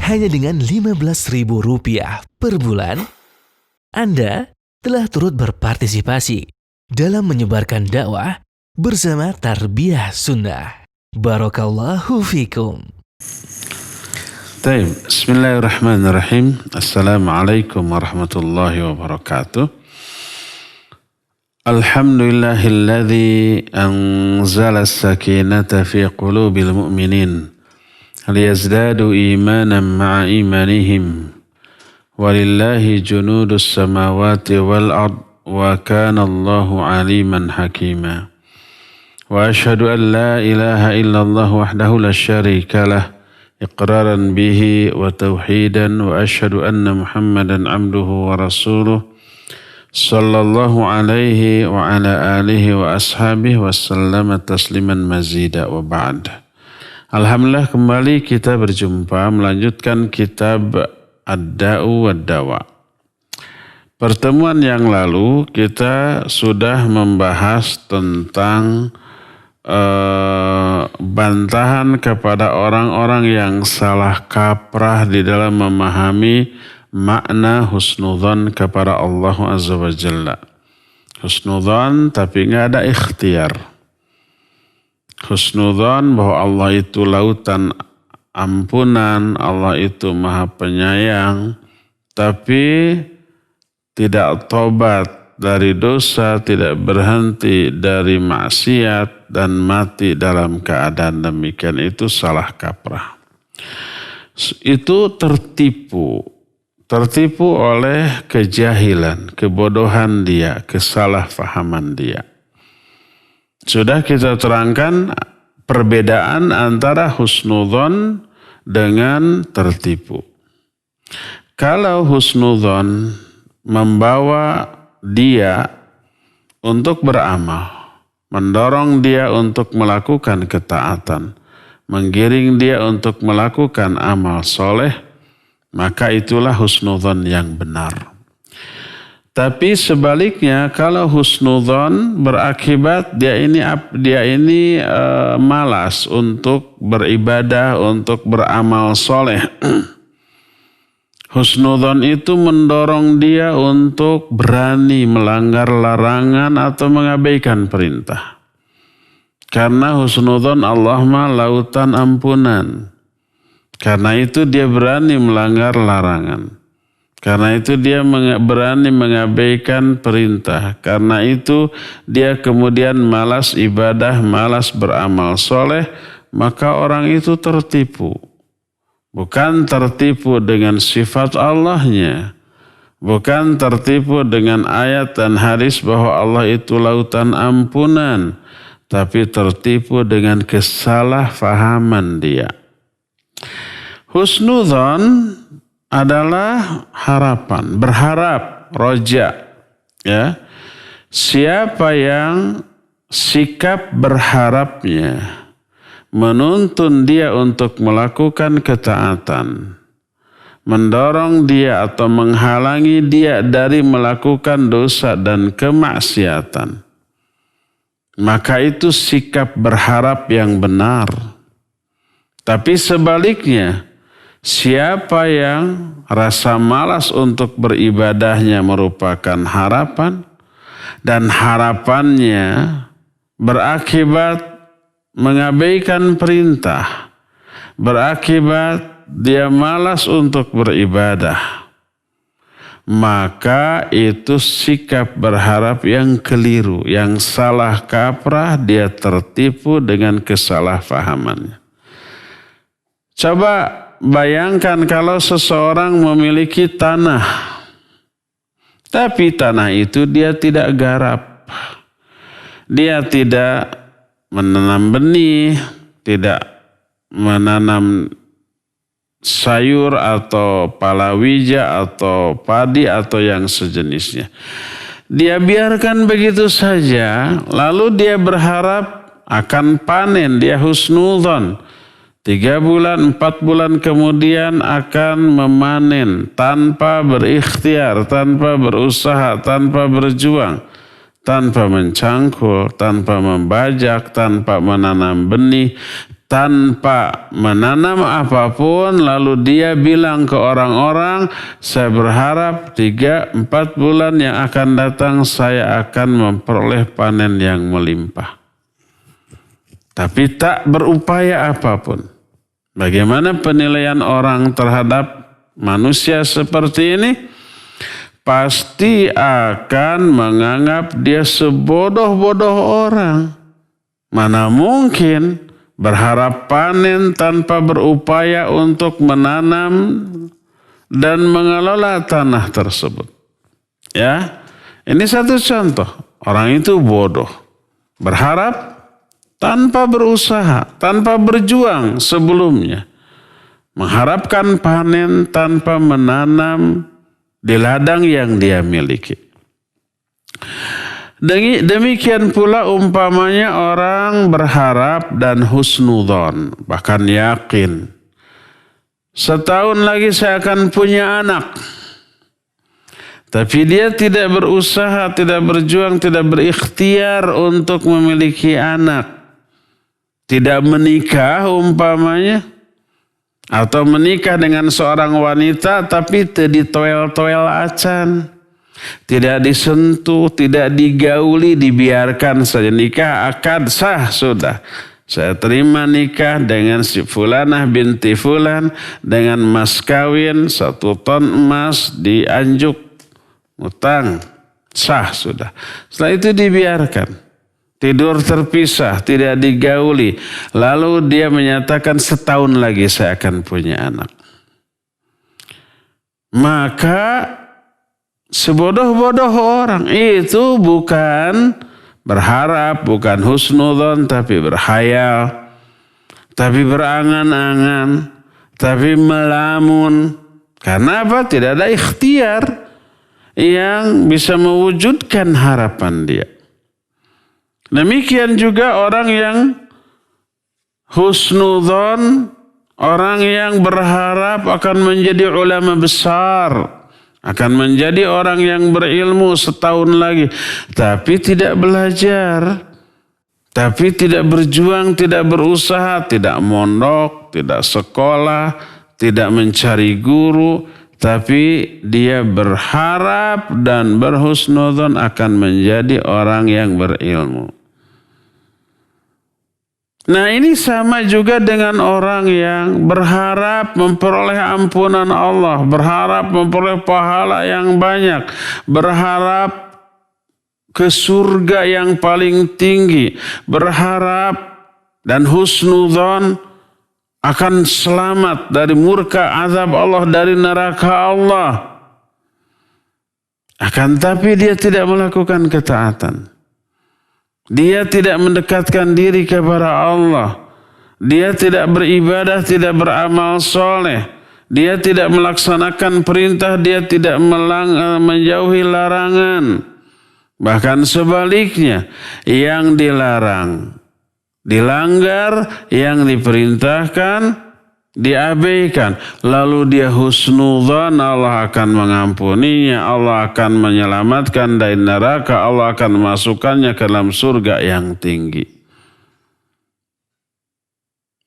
hanya dengan Rp15.000 per bulan, Anda telah turut berpartisipasi dalam menyebarkan dakwah bersama Tarbiyah Sunnah. Barakallahu fikum. Bismillahirrahmanirrahim. Assalamualaikum warahmatullahi wabarakatuh. Alhamdulillahilladzi anzala as-sakinata fi qulubil mu'minin liyazdadu imanan ma'a imanihim. Walillahi junudus samawati wal ard wa kana Allahu aliman hakima. Wa ashhadu an la ilaha illallah wahdahu la syarika lah iqraran bihi wa tauhidan wa ashhadu anna Muhammadan abduhu wa rasuluh sallallahu alaihi wa ala alihi wa ashabihi wa sallama tasliman mazida wa ba'd. Alhamdulillah kembali kita berjumpa melanjutkan kitab Ad-Da'u wad-Dawa. Pertemuan yang lalu kita sudah membahas tentang bantahan kepada orang-orang yang salah kaprah di dalam memahami makna husnudzon kepada Allah Azza wa Jalla. Husnudzon tapi nggak ada ikhtiar. Husnudzon bahwa Allah itu lautan ampunan, Allah itu maha penyayang, tapi tidak tobat dari dosa, tidak berhenti dari maksiat dan mati dalam keadaan demikian, itu salah kaprah. Itu tertipu oleh kejahilan, kebodohan dia, kesalahpahaman dia. Sudah kita terangkan perbedaan antara husnudzon dengan tertipu. Kalau husnudzon membawa dia untuk beramal, mendorong dia untuk melakukan ketaatan, menggiring dia untuk melakukan amal soleh, maka itulah husnudzon yang benar. Tapi sebaliknya, kalau husnudzon berakibat dia ini malas untuk beribadah, untuk beramal soleh. Husnudzon itu mendorong dia untuk berani melanggar larangan atau mengabaikan perintah. Karena husnudzon Allah mah lautan ampunan. Karena itu dia berani melanggar larangan. Karena itu dia berani mengabaikan perintah. Karena itu dia kemudian malas ibadah, malas beramal soleh. Maka orang itu tertipu. Bukan tertipu dengan sifat Allahnya. Bukan tertipu dengan ayat dan hadis bahwa Allah itu lautan ampunan. Tapi tertipu dengan kesalahpahaman dia. Husnudzon adalah harapan, berharap, roja. Ya. Siapa yang sikap berharapnya menuntun dia untuk melakukan ketaatan, mendorong dia atau menghalangi dia dari melakukan dosa dan kemaksiatan, maka itu sikap berharap yang benar. Tapi sebaliknya, siapa yang rasa malas untuk beribadahnya merupakan harapan, dan harapannya berakibat mengabaikan perintah, berakibat dia malas untuk beribadah, maka itu sikap berharap yang keliru, yang salah kaprah, dia tertipu dengan kesalahpahamannya. Coba bayangkan kalau seseorang memiliki tanah, tapi tanah itu dia tidak garap, dia tidak menanam benih, tidak menanam sayur atau palawija atau padi atau yang sejenisnya. Dia biarkan begitu saja, lalu dia berharap akan panen, dia husnudzon. 3 bulan, 4 bulan kemudian akan memanen tanpa berikhtiar, tanpa berusaha, tanpa berjuang, tanpa mencangkul, tanpa membajak, tanpa menanam benih. tanpa menanam apapun, lalu dia bilang ke orang-orang, saya berharap 3-4 bulan yang akan datang saya akan memperoleh panen yang melimpah. Tapi tak berupaya apapun. Bagaimana penilaian orang terhadap manusia seperti ini? Pasti akan menganggap dia sebodoh-bodoh orang. Mana mungkin berharap panen tanpa berupaya untuk menanam dan mengelola tanah tersebut. Ya, ini satu contoh. Orang itu bodoh. Berharap tanpa berusaha, tanpa berjuang sebelumnya. Mengharapkan panen tanpa menanam di ladang yang dia miliki. Demikian pula umpamanya orang berharap dan husnudzon, bahkan yakin. Setahun lagi saya akan punya anak. Tapi dia tidak berusaha, tidak berjuang, tidak berikhtiar untuk memiliki anak. Tidak menikah umpamanya, atau menikah dengan seorang wanita tapi tidak ditoel-toel acan, tidak disentuh, tidak digauli, dibiarkan saja. Nikah akad sah sudah. Saya terima nikah dengan si fulanah binti fulan dengan mas kawin 1 ton emas di anjuk utang, sah sudah. Setelah itu dibiarkan. Tidur terpisah, tidak digauli. Lalu dia menyatakan setahun lagi saya akan punya anak. Maka sebodoh-bodoh orang itu bukan berharap, bukan husnudzon, tapi berhayal, tapi berangan-angan, tapi melamun. Karena apa? Tidak ada ikhtiar yang bisa mewujudkan harapan dia. Demikian juga orang yang husnudzon, orang yang berharap akan menjadi ulama besar, akan menjadi orang yang berilmu setahun lagi, tapi tidak belajar, tapi tidak berjuang, tidak berusaha, tidak mondok, tidak sekolah, tidak mencari guru, tapi dia berharap dan berhusnudzon akan menjadi orang yang berilmu. Nah, ini sama juga dengan orang yang berharap memperoleh ampunan Allah, berharap memperoleh pahala yang banyak, berharap ke surga yang paling tinggi, berharap dan husnudzon akan selamat dari murka azab Allah, dari neraka Allah. Akan tapi dia tidak melakukan ketaatan. Dia tidak mendekatkan diri kepada Allah. Dia tidak beribadah, tidak beramal soleh. Dia tidak melaksanakan perintah, dia tidak menjauhi larangan. Bahkan sebaliknya, yang dilarang dilanggar, yang diperintahkan diabaikan. Lalu dia husnudzon, Allah akan mengampuninya, Allah akan menyelamatkan dari neraka, Allah akan memasukkannya ke dalam surga yang tinggi.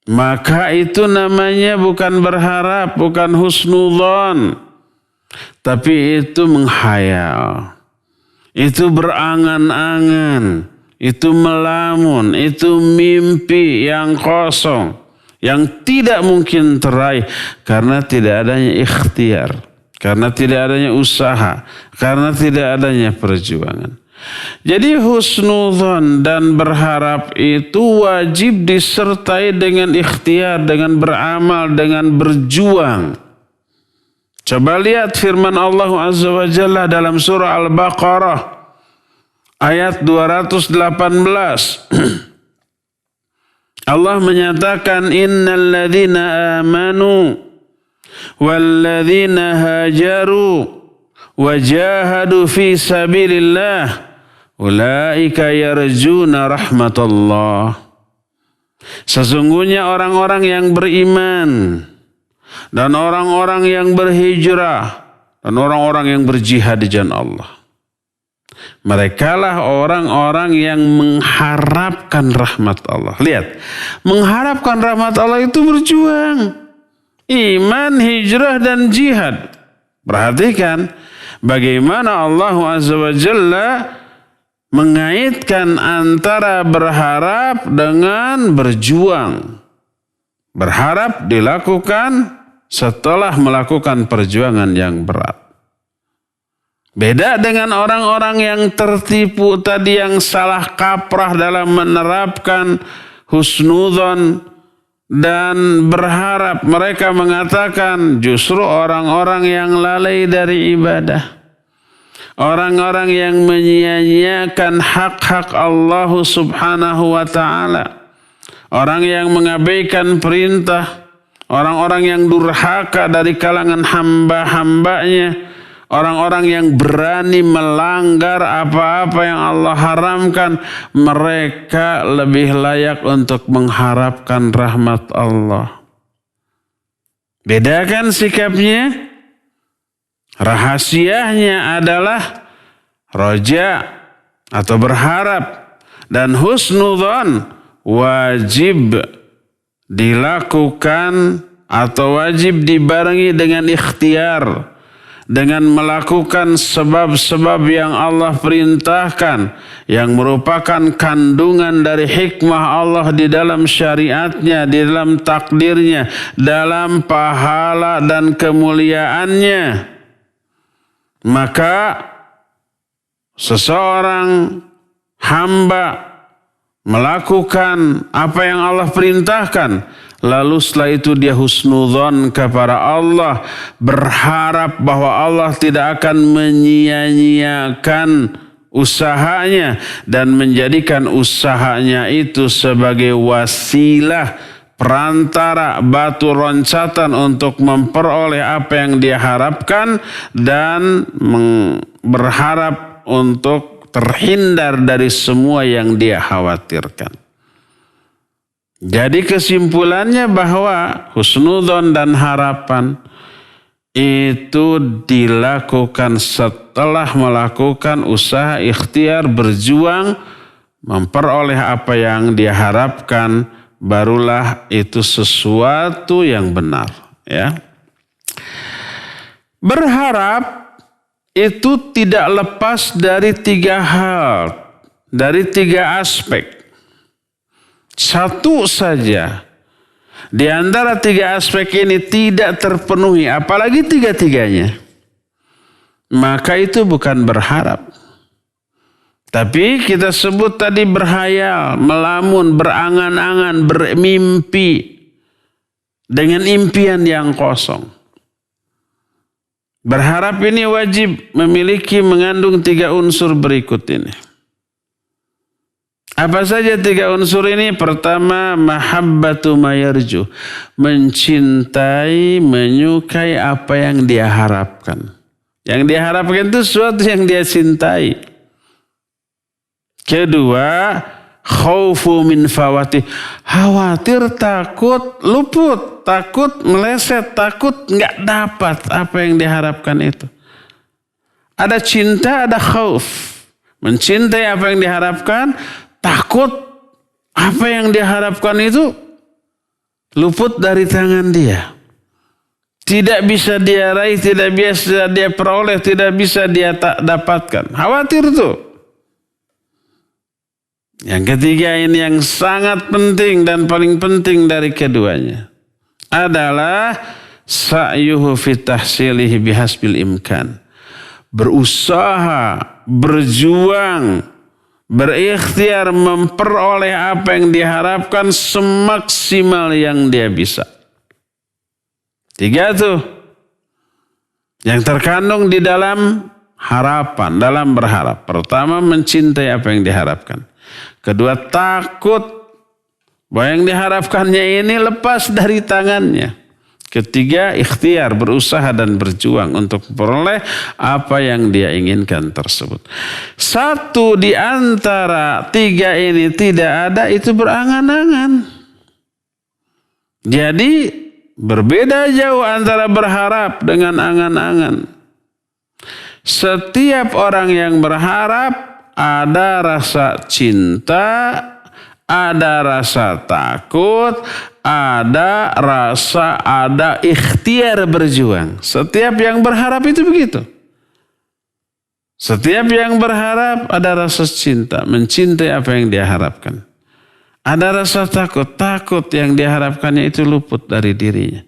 Maka itu namanya bukan berharap, bukan husnudzon, tapi itu menghayal, itu berangan-angan, itu melamun, itu mimpi yang kosong, yang tidak mungkin teraih karena tidak adanya ikhtiar, karena tidak adanya usaha, karena tidak adanya perjuangan. Jadi husnudzon dan berharap itu wajib disertai dengan ikhtiar, dengan beramal, dengan berjuang. Coba lihat firman Allah Azza wa Jalla dalam surah Al-Baqarah ayat 218. Allah menyatakan innal ladzina amanu wal ladzina hajaru wajahadu fi sabilillah ulaika yarjuna rahmatullah. Sesungguhnya orang-orang yang beriman dan orang-orang yang berhijrah dan orang-orang yang berjihad di jalan Allah. Merekalah orang-orang yang mengharapkan rahmat Allah. Lihat, mengharapkan rahmat Allah itu berjuang. Iman, hijrah, dan jihad. Perhatikan bagaimana Allah Azza wa Jalla mengaitkan antara berharap dengan berjuang. Berharap dilakukan setelah melakukan perjuangan yang berat. Beda dengan orang-orang yang tertipu tadi, yang salah kaprah dalam menerapkan husnudzon dan berharap. Mereka mengatakan justru orang-orang yang lalai dari ibadah, orang-orang yang menyia-nyiakan hak-hak Allah Subhanahu wa ta'ala, orang yang mengabaikan perintah, orang-orang yang durhaka dari kalangan hamba-hambanya, orang-orang yang berani melanggar apa-apa yang Allah haramkan. Mereka lebih layak untuk mengharapkan rahmat Allah. Bedakan sikapnya. Rahasianya adalah roja atau berharap, dan husnudzon wajib dilakukan atau wajib dibarengi dengan ikhtiar, dengan melakukan sebab-sebab yang Allah perintahkan, yang merupakan kandungan dari hikmah Allah di dalam syariatnya, di dalam takdirnya, dalam pahala dan kemuliaannya. Maka seseorang hamba melakukan apa yang Allah perintahkan, lalu setelah itu dia husnudzon kepada Allah, berharap bahwa Allah tidak akan menyia-nyiakan usahanya dan menjadikan usahanya itu sebagai wasilah, perantara, batu loncatan untuk memperoleh apa yang dia harapkan, dan berharap untuk terhindar dari semua yang dia khawatirkan. Jadi kesimpulannya bahwa husnudzon dan harapan itu dilakukan setelah melakukan usaha, ikhtiar, berjuang, memperoleh apa yang dia harapkan, barulah itu sesuatu yang benar. Ya. Berharap itu tidak lepas dari 3 hal, dari 3 aspek. Satu saja di antara 3 aspek ini tidak terpenuhi, apalagi 3-tiganya, maka itu bukan berharap. Tapi kita sebut tadi berhayal, melamun, berangan-angan, bermimpi dengan impian yang kosong. Berharap ini wajib mengandung 3 unsur berikut ini. Apa saja 3 unsur ini? Pertama, mahabbatu mayarju, mencintai, menyukai apa yang dia harapkan. Yang dia harapkan itu sesuatu yang dia cintai. Kedua, khaufu min fawati, khawatir, takut luput, takut meleset, takut nggak dapat apa yang diharapkan itu. Ada cinta, ada khauf. Mencintai apa yang diharapkan, takut apa yang diharapkan itu luput dari tangan dia. Tidak bisa dia raih, tidak bisa dia peroleh, tidak bisa dia dapatkan. Khawatir tuh. Yang ketiga ini yang sangat penting dan paling penting dari keduanya adalah sa'yuhu fi tahsilihi bihasbil imkan. Berusaha, berjuang, berikhtiar memperoleh apa yang diharapkan semaksimal yang dia bisa. 3 tuh yang terkandung di dalam harapan, dalam berharap. Pertama, mencintai apa yang diharapkan. Kedua, takut bahwa yang diharapkannya ini lepas dari tangannya. Ketiga, ikhtiar, berusaha dan berjuang untuk memperoleh apa yang dia inginkan tersebut. Satu di antara 3 ini tidak ada, itu berangan-angan. Jadi berbeda jauh antara berharap dengan angan-angan. Setiap orang yang berharap ada rasa cinta, ada rasa takut, ada ikhtiar berjuang. Setiap yang berharap itu begitu. Setiap yang berharap ada rasa cinta, mencintai apa yang dia harapkan. Ada rasa takut yang diharapkannya itu luput dari dirinya.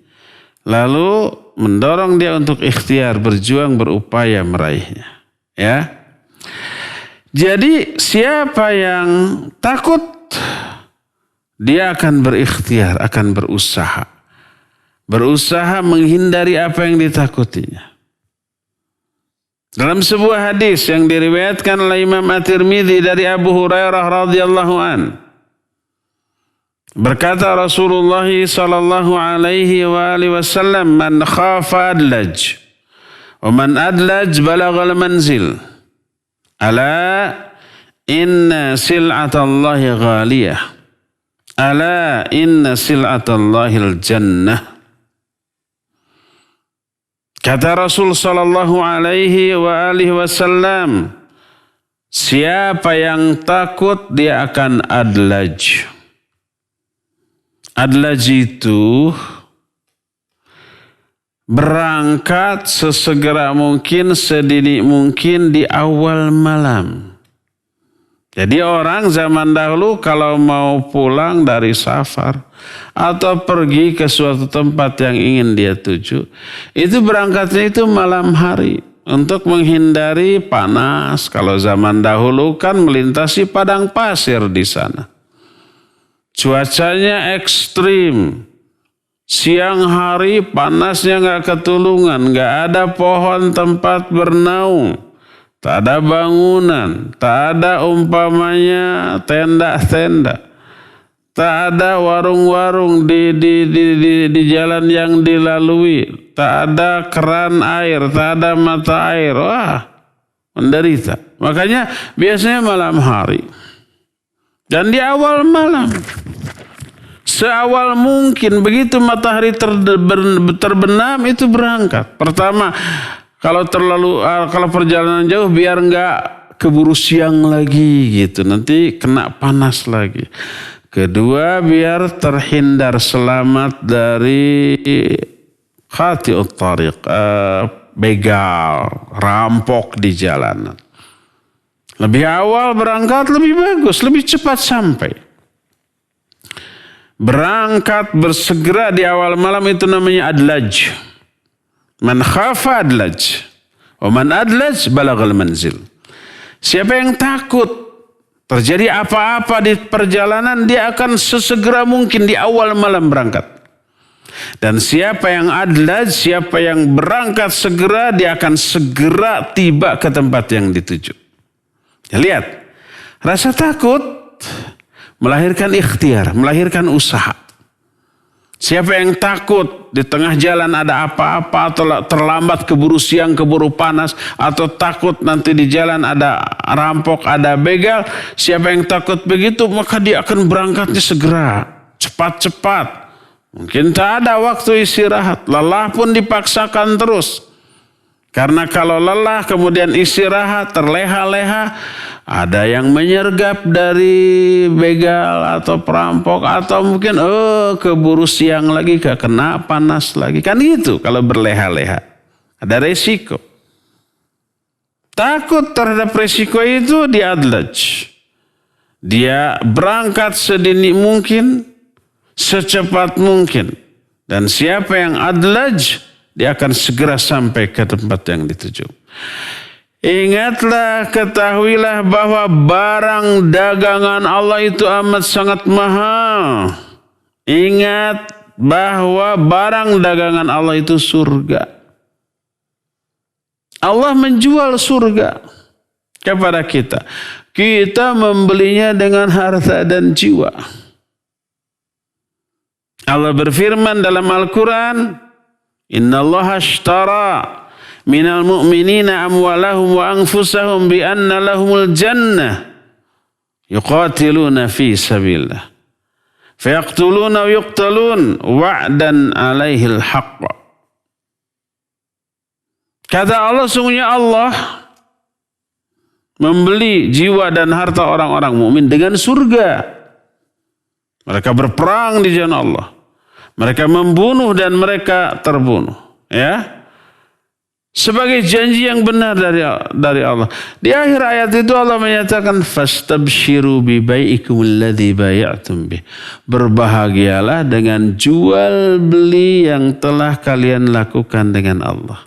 Lalu mendorong dia untuk ikhtiar, berjuang, berupaya meraihnya. Ya. Jadi siapa yang takut, dia akan berikhtiar, akan berusaha. Berusaha menghindari apa yang ditakutinya. Dalam sebuah hadis yang diriwayatkan oleh Imam At-Tirmidzi dari Abu Hurairah radhiyallahu an, berkata Rasulullah sallallahu alaihi wa alihi wasallam, "Man khafa adlaj, wa man adlaj balagha al-manzil. Ala inna sil'atallahi ghaliyah. Ala inna sil'atallahi al-jannah." Kata Rasul sallallahu alaihi wa alihi wasallam, siapa yang takut dia akan adlaj. Adlaj itu berangkat sesegera mungkin, sedini mungkin di awal malam. Jadi orang zaman dahulu kalau mau pulang dari safar atau pergi ke suatu tempat yang ingin dia tuju, itu berangkatnya itu malam hari untuk menghindari panas. Kalau zaman dahulu kan melintasi padang pasir di sana. Cuacanya ekstrim. Siang hari panasnya gak ketulungan, gak ada pohon tempat bernaung. Tak ada bangunan, tak ada umpamanya tenda-tenda, tak ada warung-warung di jalan yang dilalui, tak ada keran air, tak ada mata air. Wah, menderita. Makanya biasanya malam hari dan di awal malam, seawal mungkin begitu matahari terbenam itu berangkat. Pertama, kalau perjalanan jauh biar nggak keburu siang lagi gitu, nanti kena panas lagi. Kedua, biar terhindar selamat dari khati'ut tariq, begal, rampok di jalanan. Lebih awal berangkat lebih bagus, lebih cepat sampai. Berangkat bersegera di awal malam itu namanya adlaj. Man khafa adlaj, wa man adlaj balaghal manzil. Siapa yang takut terjadi apa-apa di perjalanan, dia akan sesegera mungkin di awal malam berangkat. Dan siapa yang adlaj, siapa yang berangkat segera, dia akan segera tiba ke tempat yang dituju. Ya, lihat, rasa takut melahirkan ikhtiar, melahirkan usaha. Siapa yang takut di tengah jalan ada apa-apa atau terlambat, keburu siang, keburu panas, atau takut nanti di jalan ada rampok, ada begal, siapa yang takut begitu maka dia akan berangkatnya segera, cepat-cepat. Mungkin tak ada waktu istirahat, lelah pun dipaksakan terus. Karena kalau lelah kemudian istirahat, terleha-leha, ada yang menyergap dari begal atau perampok, atau mungkin keburu siang lagi, kena panas lagi. Kan gitu kalau berleha-leha. Ada resiko. Takut terhadap resiko itu dia adlaj. Dia berangkat sedini mungkin, secepat mungkin. Dan siapa yang adlaj, dia akan segera sampai ke tempat yang dituju. Ingatlah, ketahuilah bahwa barang dagangan Allah itu amat sangat mahal. Ingat bahwa barang dagangan Allah itu surga. Allah menjual surga kepada kita. Kita membelinya dengan harta dan jiwa. Allah berfirman dalam Al-Quran, Inna Allah ashtara minal mu'minina amwalahum wa anfusahum bi anna lahumul jannah yuqatiluna fi sabilillah fayaqtuluna wa yuqtalun wa'dan alaihil haqq. Kata Allah, sungguhnya Allah membeli jiwa dan harta orang-orang mukmin dengan surga. Mereka berperang di jalan Allah. Mereka membunuh dan mereka terbunuh. Ya, sebagai janji yang benar dari Allah. Di akhir ayat itu Allah menyatakan fastabshiru bi bai'ikumul ladzi bay'atum bih. Berbahagialah dengan jual beli yang telah kalian lakukan dengan Allah.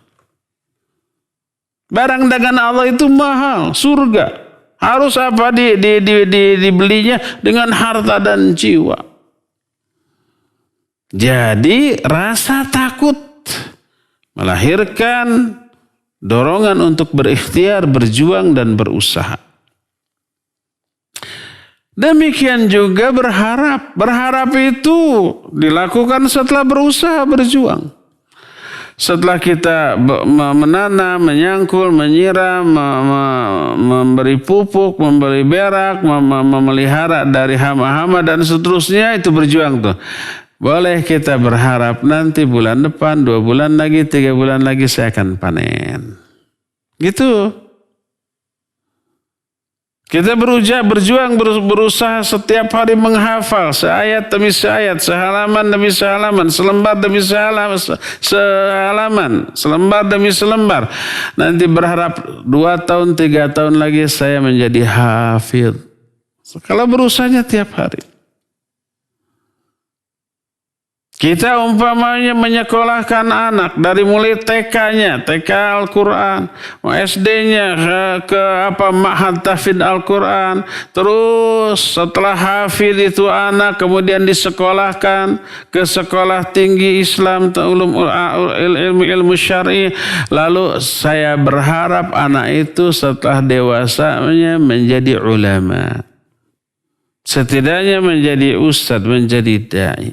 Barang dengan Allah itu mahal, surga. Harus apa dibelinya dengan harta dan jiwa. Jadi rasa takut melahirkan dorongan untuk berikhtiar, berjuang dan berusaha. Demikian juga berharap. Berharap itu dilakukan setelah berusaha, berjuang. Setelah kita menanam, menyangkul, menyiram, memberi pupuk, memberi berak, memelihara dari hama-hama dan seterusnya, itu berjuang tuh. Boleh kita berharap nanti bulan depan, 2 bulan lagi, 3 bulan lagi saya akan panen. Gitu. Kita berjuang, berusaha setiap hari menghafal seayat demi seayat, sehalaman demi sehalaman, selembar demi sehalaman, selembar demi selembar. Nanti berharap 2 tahun, 3 tahun lagi saya menjadi hafidh. Kalau berusahanya tiap hari. Kita umpamanya menyekolahkan anak dari mulai TK-nya, TK Al-Quran, SD-nya ke Ma'had Tahfidz Al-Quran, terus setelah hafidh itu anak kemudian disekolahkan ke sekolah tinggi Islam, ilmu syar'i. Lalu saya berharap anak itu setelah dewasanya menjadi ulama. Setidaknya menjadi ustadz, menjadi da'i.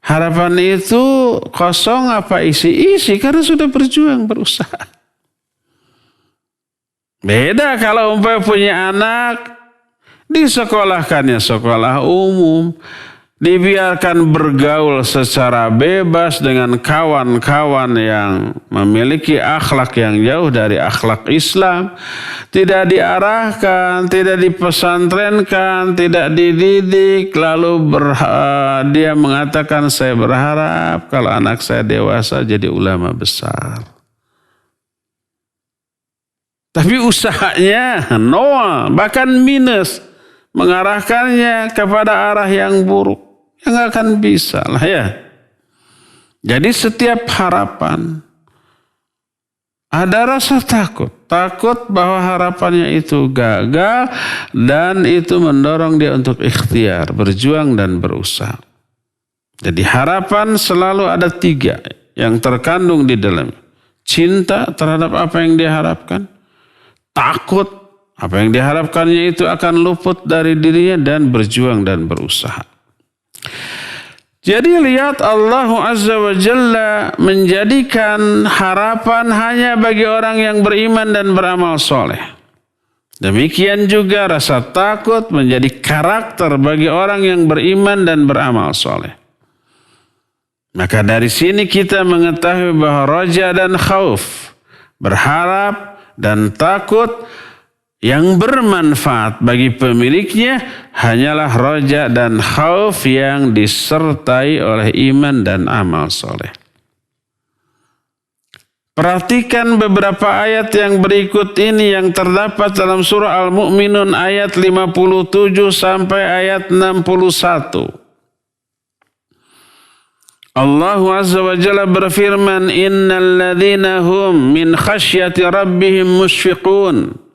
Harapan itu kosong apa isi? Isi karena sudah berjuang, berusaha. Beda kalau umpamanya punya anak, disekolahkannya sekolah umum, dibiarkan bergaul secara bebas dengan kawan-kawan yang memiliki akhlak yang jauh dari akhlak Islam. Tidak diarahkan, tidak dipesantrenkan, tidak dididik. Lalu dia mengatakan saya berharap kalau anak saya dewasa jadi ulama besar. Tapi usahanya nol, bahkan minus. Mengarahkannya kepada arah yang buruk. Yang akan bisa lah ya. Jadi setiap harapan ada rasa takut. Takut bahwa harapannya itu gagal dan itu mendorong dia untuk ikhtiar, berjuang dan berusaha. Jadi harapan selalu ada 3 yang terkandung di dalam. Cinta terhadap apa yang diharapkan. Takut apa yang diharapkannya itu akan luput dari dirinya dan berjuang dan berusaha. Jadi lihat Allah Azza wa Jalla menjadikan harapan hanya bagi orang yang beriman dan beramal soleh. Demikian juga rasa takut menjadi karakter bagi orang yang beriman dan beramal soleh. Maka dari sini kita mengetahui bahwa raja dan khauf, berharap dan takut, yang bermanfaat bagi pemiliknya hanyalah roja dan khauf yang disertai oleh iman dan amal soleh. Perhatikan beberapa ayat yang berikut ini yang terdapat dalam surah Al-Mu'minun ayat 57 sampai ayat 61. Allah Azza wa Jalla berfirman, innal ladzina hum min khasyati rabbihim musyfiqun.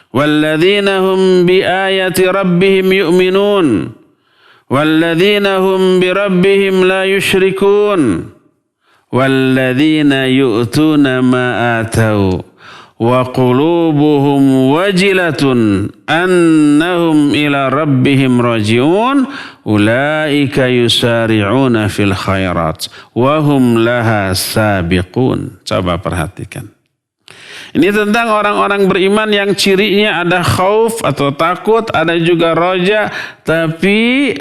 والذين هم بآيات ربهم يؤمنون والذين هم بربهم لا يشركون والذين يؤتون ما آتوا وقلوبهم وجلة أنهم إلى ربهم راجعون أولئك يسارعون في الخيرات وهم لها سابقون. Coba perhatikan. Ini tentang orang-orang beriman yang cirinya ada khauf atau takut, ada juga roja, tapi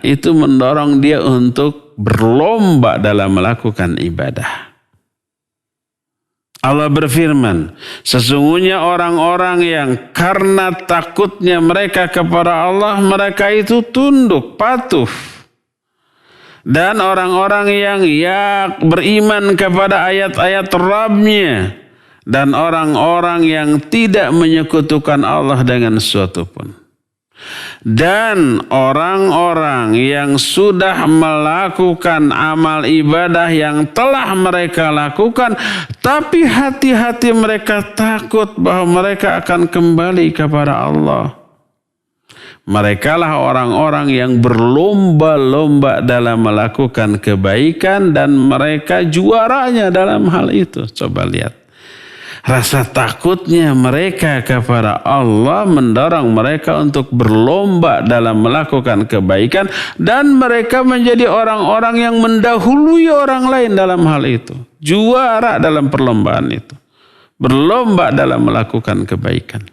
itu mendorong dia untuk berlomba dalam melakukan ibadah. Allah berfirman, sesungguhnya orang-orang yang karena takutnya mereka kepada Allah, mereka itu tunduk, patuh. Dan orang-orang yang beriman kepada ayat-ayat Rabb-Nya. Dan orang-orang yang tidak menyekutukan Allah dengan sesuatu pun. Dan orang-orang yang sudah melakukan amal ibadah yang telah mereka lakukan, tapi hati-hati mereka takut bahwa mereka akan kembali kepada Allah. Merekalah orang-orang yang berlomba-lomba dalam melakukan kebaikan dan mereka juaranya dalam hal itu. Coba lihat. Rasa takutnya mereka kepada Allah mendorong mereka untuk berlomba dalam melakukan kebaikan dan mereka menjadi orang-orang yang mendahului orang lain dalam hal itu. Juara dalam perlombaan itu. Berlomba dalam melakukan kebaikan.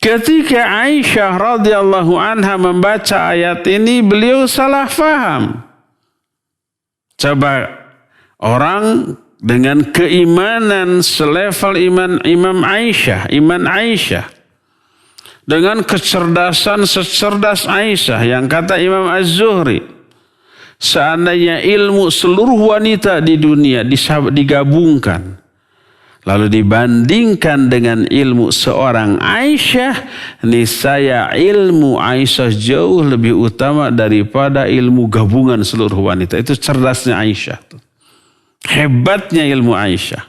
Ketika Aisyah radhiyallahu anha membaca ayat ini, beliau salah faham. Coba orang dengan keimanan selevel iman Aisyah, dengan kecerdasan secerdas Aisyah, yang kata Imam Az-Zuhri, seandainya ilmu seluruh wanita di dunia digabungkan, lalu dibandingkan dengan ilmu seorang Aisyah, niscaya ilmu Aisyah jauh lebih utama daripada ilmu gabungan seluruh wanita. Itu cerdasnya Aisyah. Hebatnya ilmu Aisyah.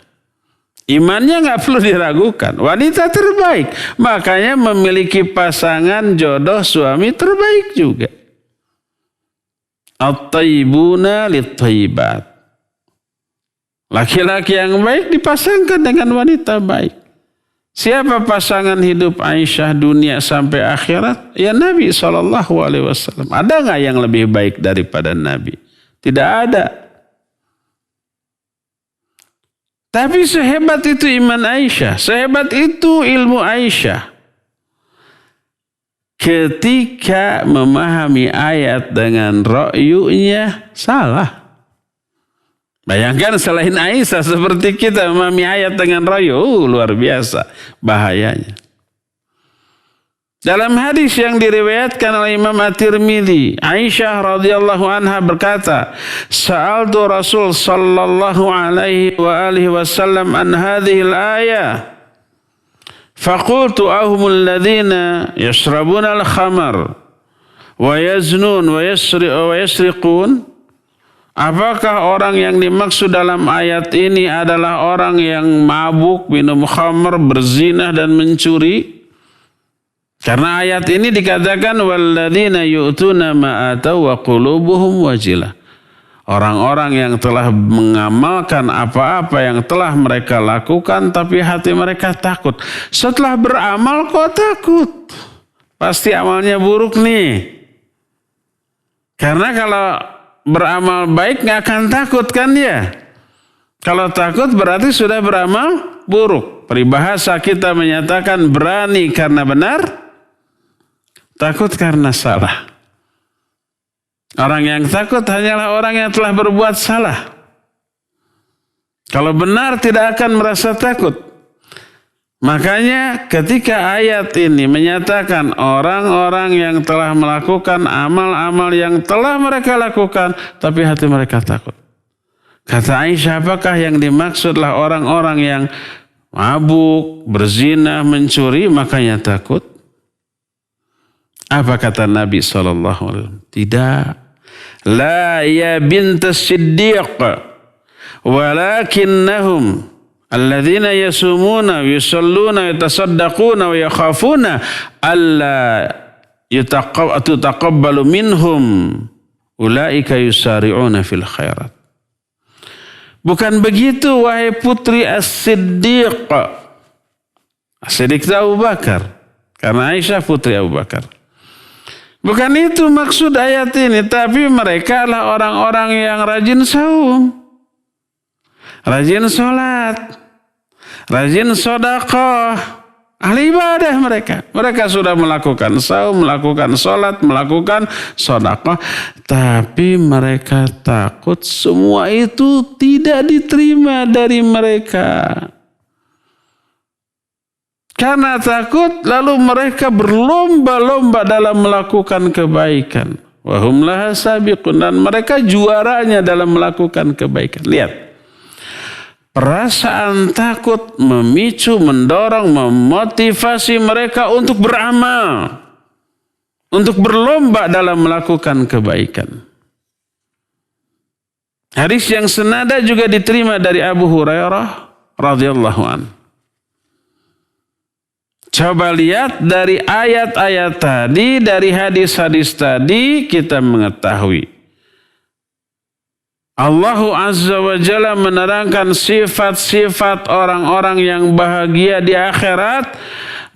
Imannya nggak perlu diragukan. Wanita terbaik. Makanya memiliki pasangan jodoh suami terbaik juga. At-tayyibuna lit-tayyibat. Laki-laki yang baik dipasangkan dengan wanita baik. Siapa pasangan hidup Aisyah dunia sampai akhirat? Ya Nabi SAW. Ada nggak yang lebih baik daripada Nabi? Tidak ada. Tapi sehebat itu iman Aisyah, sehebat itu ilmu Aisyah. Ketika memahami ayat dengan ra'yunya salah. Bayangkan selain Aisyah seperti kita memahami ayat dengan ra'yu, luar biasa bahayanya. Dalam hadis yang diriwayatkan oleh Imam At-Tirmidzi, Aisyah radhiyallahu anha berkata, "Sa'altu Rasul sallallahu alaihi wa alihi wasallam an hadhihi al-ayah. Faqultu ahumul ladzina yashrabuna al-khamar wa yaznun wa yasriqun?" Apakah orang yang dimaksud dalam ayat ini adalah orang yang mabuk, minum khamr, berzina dan mencuri? Karena ayat ini dikatakan walladzina yu'tuna ma atau wa qulubuhum wajilah. Orang-orang yang telah mengamalkan apa-apa yang telah mereka lakukan tapi hati mereka takut. Setelah beramal kok takut? Pasti amalnya buruk nih. Karena kalau beramal baik nggak akan takut kan ya? Kalau takut berarti sudah beramal buruk. Peribahasa kita menyatakan berani karena benar, takut karena salah. Orang yang takut hanyalah orang yang telah berbuat salah. Kalau benar tidak akan merasa takut. Makanya ketika ayat ini menyatakan orang-orang yang telah melakukan amal-amal yang telah mereka lakukan, tapi hati mereka takut. Kata Aisyah, apakah yang dimaksudlah orang-orang yang mabuk, berzina, mencuri, makanya takut? Apa kata Nabi SAW? Tidak. La ya bintas siddiq. Walakinnahum alladzina yasumuna, yusalluna, yatasaddaquna, wa yakhafuna alla tutaqabbalu minhum. Ulaika yusari'una fil khairat. Bukan begitu wahai putri as-siddiq. As-siddiq itu Abu Bakar. Karena Aisyah putri Abu Bakar. Bukan itu maksud ayat ini. Tapi mereka adalah orang-orang yang rajin saum. Rajin sholat. Rajin sedekah. Ahli ibadah mereka. Mereka sudah melakukan saum, melakukan sholat, melakukan sedekah. Tapi mereka takut semua itu tidak diterima dari mereka. Karena takut lalu mereka berlomba-lomba dalam melakukan kebaikan. Wahum laha sabiqun, dan mereka juaranya dalam melakukan kebaikan. Lihat. Perasaan takut memicu, mendorong, memotivasi mereka untuk beramal. Untuk berlomba dalam melakukan kebaikan. Hadis yang senada juga diterima dari Abu Hurairah radhiyallahu anhu. Coba lihat dari ayat-ayat tadi, dari hadis-hadis tadi kita mengetahui. Allah Azza wa Jalla menerangkan sifat-sifat orang-orang yang bahagia di akhirat,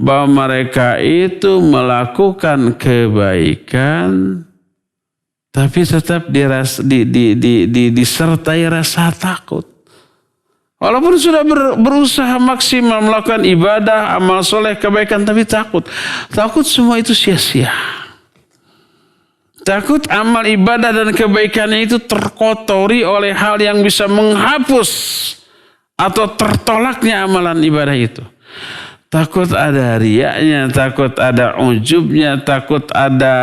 bahwa mereka itu melakukan kebaikan tapi tetap disertai rasa takut. Walaupun sudah berusaha maksimal melakukan ibadah, amal soleh, kebaikan, tapi takut. Takut semua itu sia-sia. Takut amal ibadah dan kebaikannya itu terkotori oleh hal yang bisa menghapus atau tertolaknya amalan ibadah itu. Takut ada riyanya, takut ada ujubnya, takut ada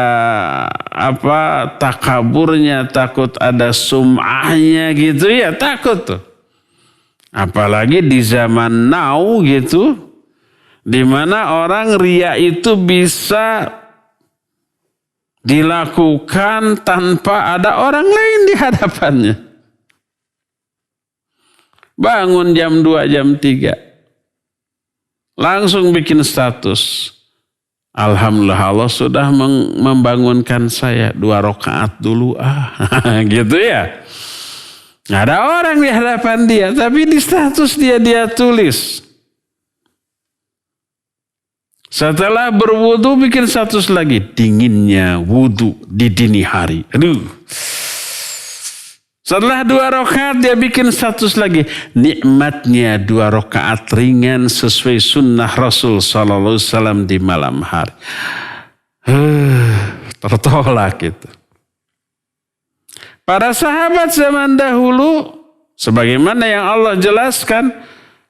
takaburnya, takut ada sum'ahnya gitu ya, takut tuh. Apalagi di zaman now gitu, di mana orang riya itu bisa dilakukan tanpa ada orang lain di hadapannya. Bangun jam 2, jam 3. Langsung bikin status. Alhamdulillah Allah sudah membangunkan saya 2 rakaat dulu. Gitu ya. Nggak ada orang di hadapan dia. Tapi di status dia tulis. Setelah berwudu bikin status lagi. Dinginnya wudu di dini hari. Aduh. Setelah 2 rakaat dia bikin status lagi. Nikmatnya 2 rakaat ringan sesuai sunnah Rasul sallallahu alaihi wasallam di malam hari. Tertolak itu. Para sahabat zaman dahulu, sebagaimana yang Allah jelaskan,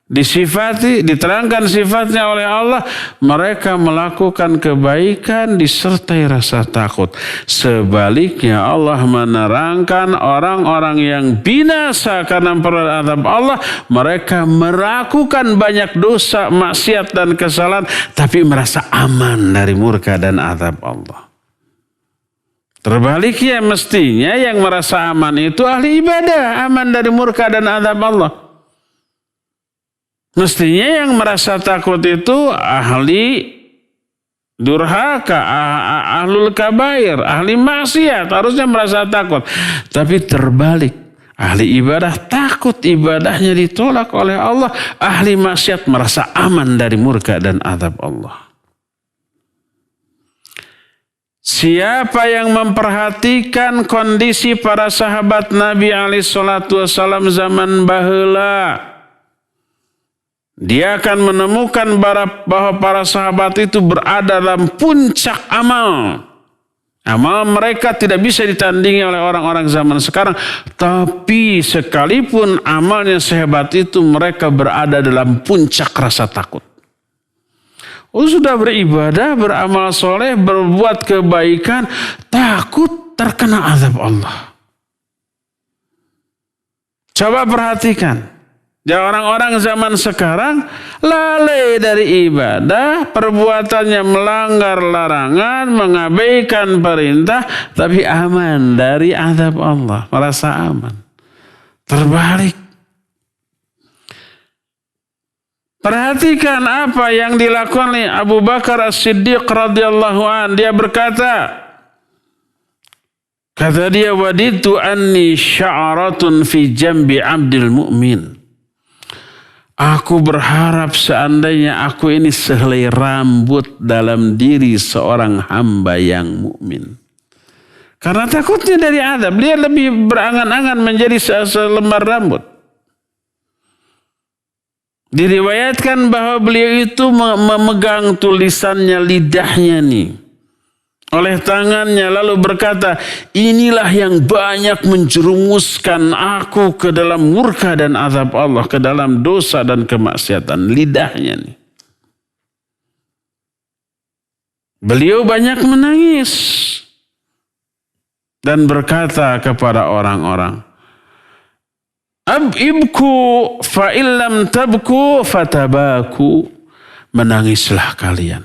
diterangkan sifatnya oleh Allah, mereka melakukan kebaikan disertai rasa takut. Sebaliknya Allah menerangkan orang-orang yang binasa karena perbuatan azab Allah, mereka melakukan banyak dosa, maksiat dan kesalahan, tapi merasa aman dari murka dan azab Allah. Terbaliknya mestinya yang merasa aman itu ahli ibadah, aman dari murka dan azab Allah. Mestinya yang merasa takut itu ahli durhaka, ahlul kabair, ahli maksiat, harusnya merasa takut. Tapi terbalik, ahli ibadah takut ibadahnya ditolak oleh Allah, ahli maksiat merasa aman dari murka dan azab Allah. Siapa yang memperhatikan kondisi para sahabat Nabi alaihissalatu wassalam zaman baheula, dia akan menemukan bahwa para sahabat itu berada dalam puncak amal. Amal mereka tidak bisa ditandingi oleh orang-orang zaman sekarang. Tapi sekalipun amalnya sehebat itu, mereka berada dalam puncak rasa takut. Sudah beribadah, beramal soleh, berbuat kebaikan, takut terkena azab Allah. Coba perhatikan. Orang-orang zaman sekarang lalai dari ibadah, perbuatannya melanggar larangan, mengabaikan perintah, tapi aman dari azab Allah, merasa aman. Terbalik. Perhatikan apa yang dilakukan oleh Abu Bakar As-Siddiq radhiyallahu an. Dia berkata, kata dia, waditu anni sya'aratun fi jambi abdil mu'min. Aku berharap seandainya aku ini sehelai rambut dalam diri seorang hamba yang mukmin. Karena takutnya dari azab, dia lebih berangan-angan menjadi selembar rambut. Diriwayatkan bahwa beliau itu memegang tulisannya, lidahnya nih, oleh tangannya, lalu berkata, inilah yang banyak menjerumuskan aku ke dalam murka dan azab Allah, ke dalam dosa dan kemaksiatan. Lidahnya nih. Beliau banyak menangis dan berkata kepada orang-orang, ibku fa illam tabku fatabaku. Menangislah kalian.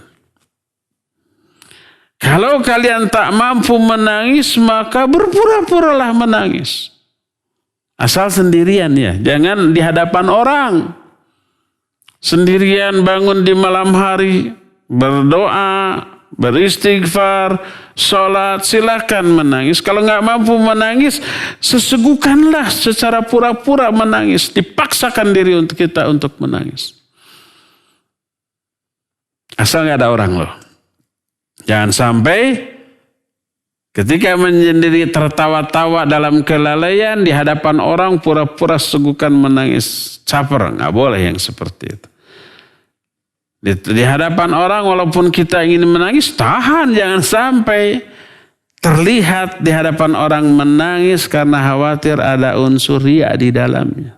Kalau kalian tak mampu menangis, maka berpura-puralah menangis. Asal sendirian ya, jangan di hadapan orang. Sendirian bangun di malam hari, berdoa, beristighfar, sholat, silakan menangis. Kalau nggak mampu menangis, sesegukanlah secara pura-pura menangis. Dipaksakan diri untuk kita untuk menangis. Asal nggak ada orang loh. Jangan sampai ketika menyendiri tertawa-tawa dalam kelalaian di hadapan orang pura-pura segukan menangis caper. Nggak boleh yang seperti itu. Di hadapan orang walaupun kita ingin menangis, tahan, jangan sampai terlihat di hadapan orang menangis karena khawatir ada unsur riya di dalamnya.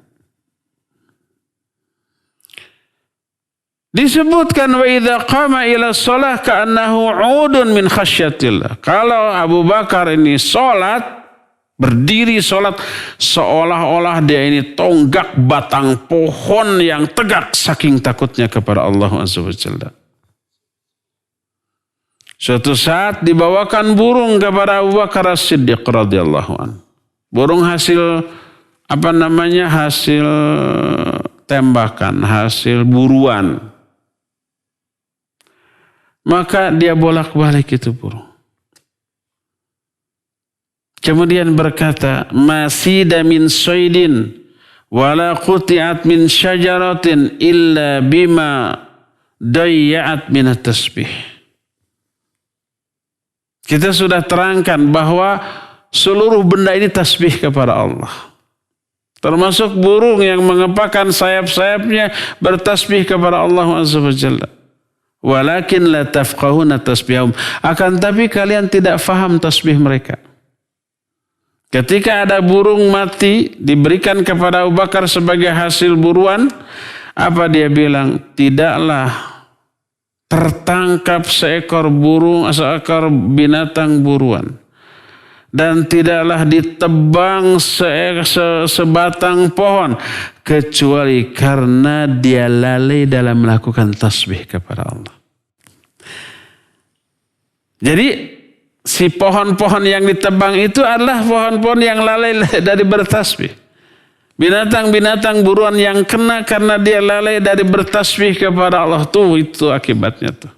Disebutkan wa idza qama ila shalah ka'annahu 'udun min khasyatillah. Kalau Abu Bakar ini salat, berdiri salat, seolah-olah dia ini tonggak batang pohon yang tegak saking takutnya kepada Allah Azza wa Jalla. Suatu saat dibawakan burung kepada Abu Bakar As-Siddiq radhiyallahu anhu. Burung hasil hasil tembakan, hasil buruan. Maka dia bolak-balik itu burung. Kemudian berkata, masida min soidin wala quti'at min syajaratin illa bima dayya'at min at-tasbih. Kita sudah terangkan bahwa seluruh benda ini tasbih kepada Allah. Termasuk burung yang mengepakkan sayap-sayapnya bertasbih kepada Allah Azza wa Jalla. Walakin la tafqahuna tasbihahum. Akan tapi kalian tidak faham tasbih mereka. Ketika ada burung mati diberikan kepada Abu Bakar sebagai hasil buruan, apa dia bilang? Tidaklah tertangkap seekor binatang buruan. Dan tidaklah ditebang sebatang pohon kecuali karena dia lalai dalam melakukan tasbih kepada Allah. Jadi si pohon-pohon yang ditebang itu adalah pohon-pohon yang lalai dari bertasbih. Binatang-binatang buruan yang kena karena dia lalai dari bertasbih kepada Allah itu akibatnya tuh.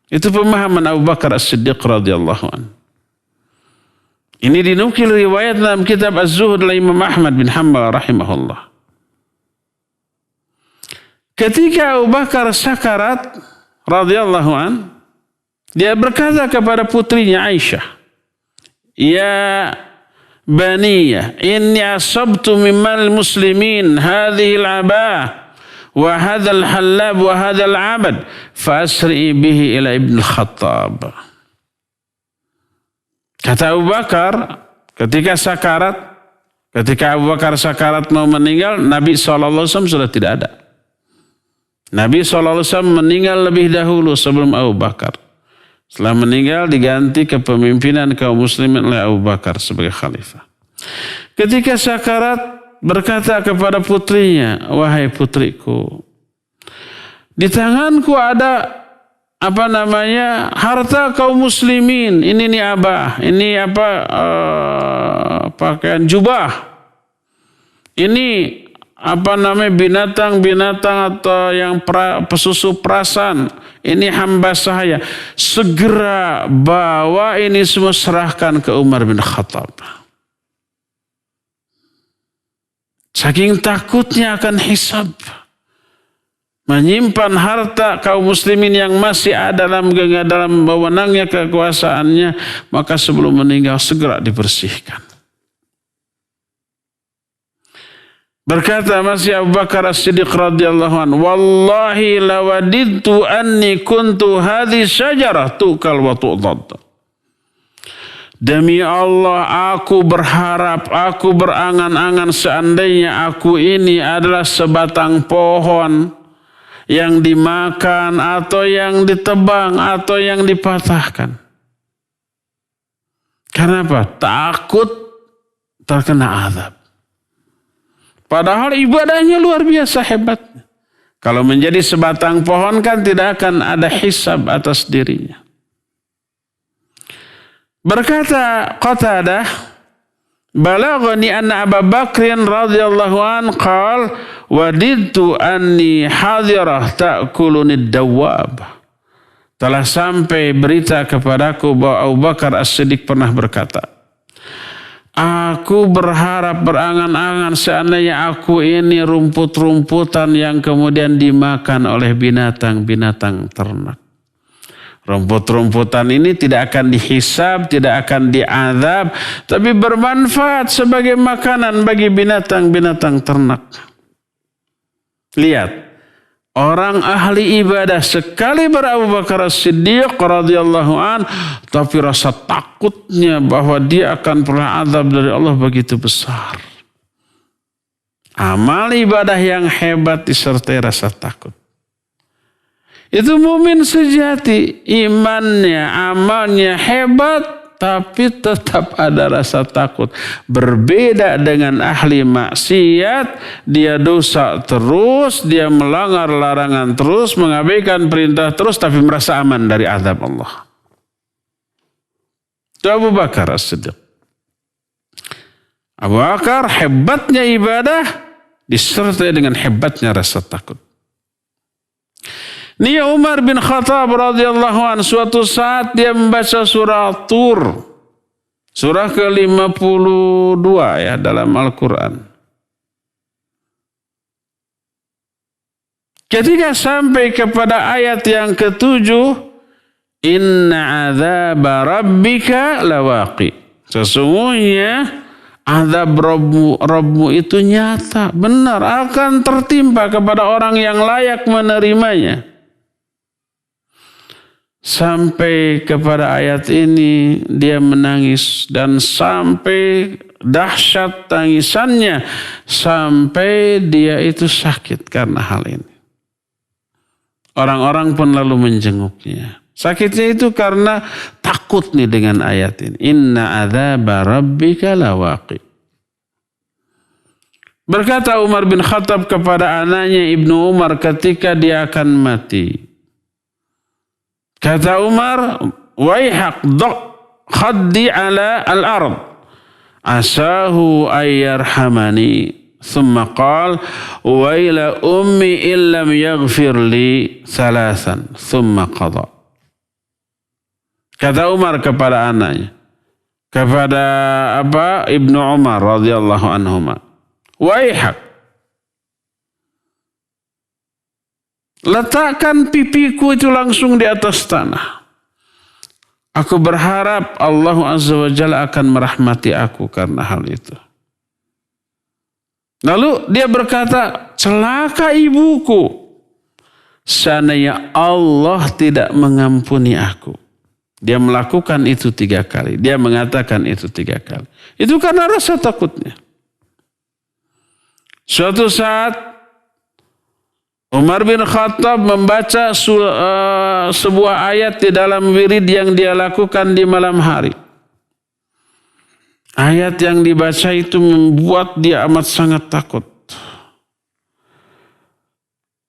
Itu pemahaman Abu Bakar As-Siddiq radhiyallahu anhu. Ini dinukil riwayat dalam kitab Az-Zuhud oleh Imam Ahmad bin Hanbal rahimahullah. Ketika Abu Bakar sakarat radhiyallahu an, dia berkata kepada putrinya Aisyah, "Ya baniya, inni asabtu mimmal muslimin hadhihi al-abah wa hadha al-hallab wa hadha al-abad fa asri bihi ila Ibn Khattab." Kata Abu Bakar ketika Abu Bakar sakarat mau meninggal, Nabi SAW sudah tidak ada. Nabi SAW meninggal lebih dahulu sebelum Abu Bakar. Setelah meninggal diganti kepemimpinan kaum muslimin oleh Abu Bakar sebagai khalifah. Ketika sakarat berkata kepada putrinya, "Wahai putriku, di tanganku ada harta kaum muslimin. Ini nih abah, ini pakaian jubah. Ini binatang-binatang atau yang pesusu perasan. Ini hamba saya. Segera bawa ini semua serahkan ke Umar bin Khattab." Saking takutnya akan hisab, menyimpan harta kaum muslimin yang masih ada dalam wewenangnya kekuasaannya, maka sebelum meninggal segera dibersihkan. Berkata masih Abu Bakar As-Siddiq radhiyallahu anhu, "Wallahi lawadidtu anni kuntu hadhi syajarah tukal wa tu'dad." Demi Allah, aku berharap, aku berangan-angan seandainya aku ini adalah sebatang pohon yang dimakan atau yang ditebang atau yang dipatahkan. Kenapa? Takut terkena azab. Padahal ibadahnya luar biasa hebatnya. Kalau menjadi sebatang pohon kan tidak akan ada hisab atas dirinya. Berkata Qatadah, "Balaghani anna Abu Bakrin radhiyallahu an qala wadidtu anni hadirah ta'kuluni dawab." Telah sampai berita kepadaku bahwa Abu Bakar As-Siddiq pernah berkata, "Aku berharap berangan-angan seandainya aku ini rumput-rumputan yang kemudian dimakan oleh binatang-binatang ternak." Rumput-rumputan ini tidak akan dihisab, tidak akan diazab, tapi bermanfaat sebagai makanan bagi binatang-binatang ternak. Lihat, orang ahli ibadah sekali Abu Bakar As-Siddiq radhiyallahu an, tapi rasa takutnya bahwa dia akan pernah azab dari Allah begitu besar. Amal ibadah yang hebat disertai rasa takut. Itu mukmin sejati, imannya, amalnya hebat, tapi tetap ada rasa takut. Berbeda dengan ahli maksiat, dia dosa terus, dia melanggar larangan terus, mengabaikan perintah terus, tapi merasa aman dari azab Allah. Itu Abu Bakar As-Siddiq. Abu Bakar hebatnya ibadah disertai dengan hebatnya rasa takut. Nia Umar bin Khattab radhiyallahu anhu, suatu saat dia membaca surah Tur, surah ke-52 ya dalam Al-Quran. Ketika sampai kepada ayat yang ke-7, "Inna azaba rabbika lawaqi." Sesungguhnya azab Rabbmu itu nyata, benar, akan tertimpa kepada orang yang layak menerimanya. Sampai kepada ayat ini dia menangis dan sampai dahsyat tangisannya sampai dia itu sakit karena hal ini. Orang-orang pun lalu menjenguknya. Sakitnya itu karena takut nih dengan ayat ini. Inna adzaba rabbika lawaqi. Berkata Umar bin Khattab kepada anaknya Ibnu Umar ketika dia akan mati. Kata Umar, "Waihaq khaddi ala al-ard, asahu ayyarhamani." Thumma qala, "Waila ummi illam yaghfir li thalathan." Thumma qada. Kata Umar kepada anaknya, kepada Ibnu Umar radhiyallahu anhuma, "Waihaq, letakkan pipiku itu langsung di atas tanah. Aku berharap Allah Azza wa Jalla akan merahmati aku karena hal itu." Lalu dia berkata, "Celaka ibuku, seandainya Allah tidak mengampuni aku." Dia melakukan itu 3 kali. Dia mengatakan itu 3 kali. Itu karena rasa takutnya. Suatu saat Umar bin Khattab membaca sebuah ayat di dalam wirid yang dia lakukan di malam hari. Ayat yang dibaca itu membuat dia amat sangat takut.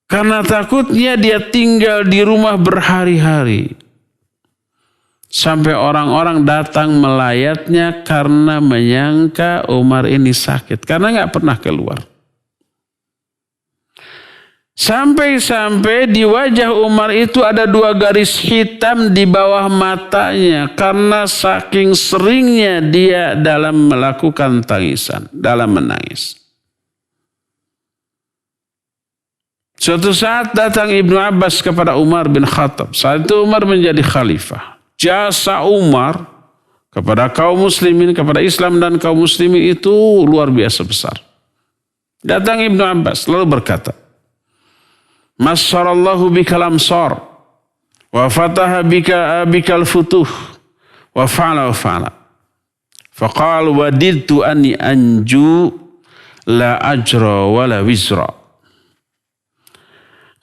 Karena takutnya dia tinggal di rumah berhari-hari. Sampai orang-orang datang melayatnya karena menyangka Umar ini sakit. Karena gak pernah keluar. Sampai-sampai di wajah Umar itu ada 2 garis hitam di bawah matanya. Karena saking seringnya dia dalam melakukan tangisan, dalam menangis. Suatu saat datang Ibnu Abbas kepada Umar bin Khattab. Saat itu Umar menjadi khalifah. Jasa Umar kepada kaum muslimin, kepada Islam dan kaum muslimin itu luar biasa besar. Datang Ibnu Abbas lalu berkata, Masyarallahu bikal amsar wa fataha bikal futuh wa fa'ala wa fa'ala. Faqal wadidtu anni anju la ajra wa la wizra.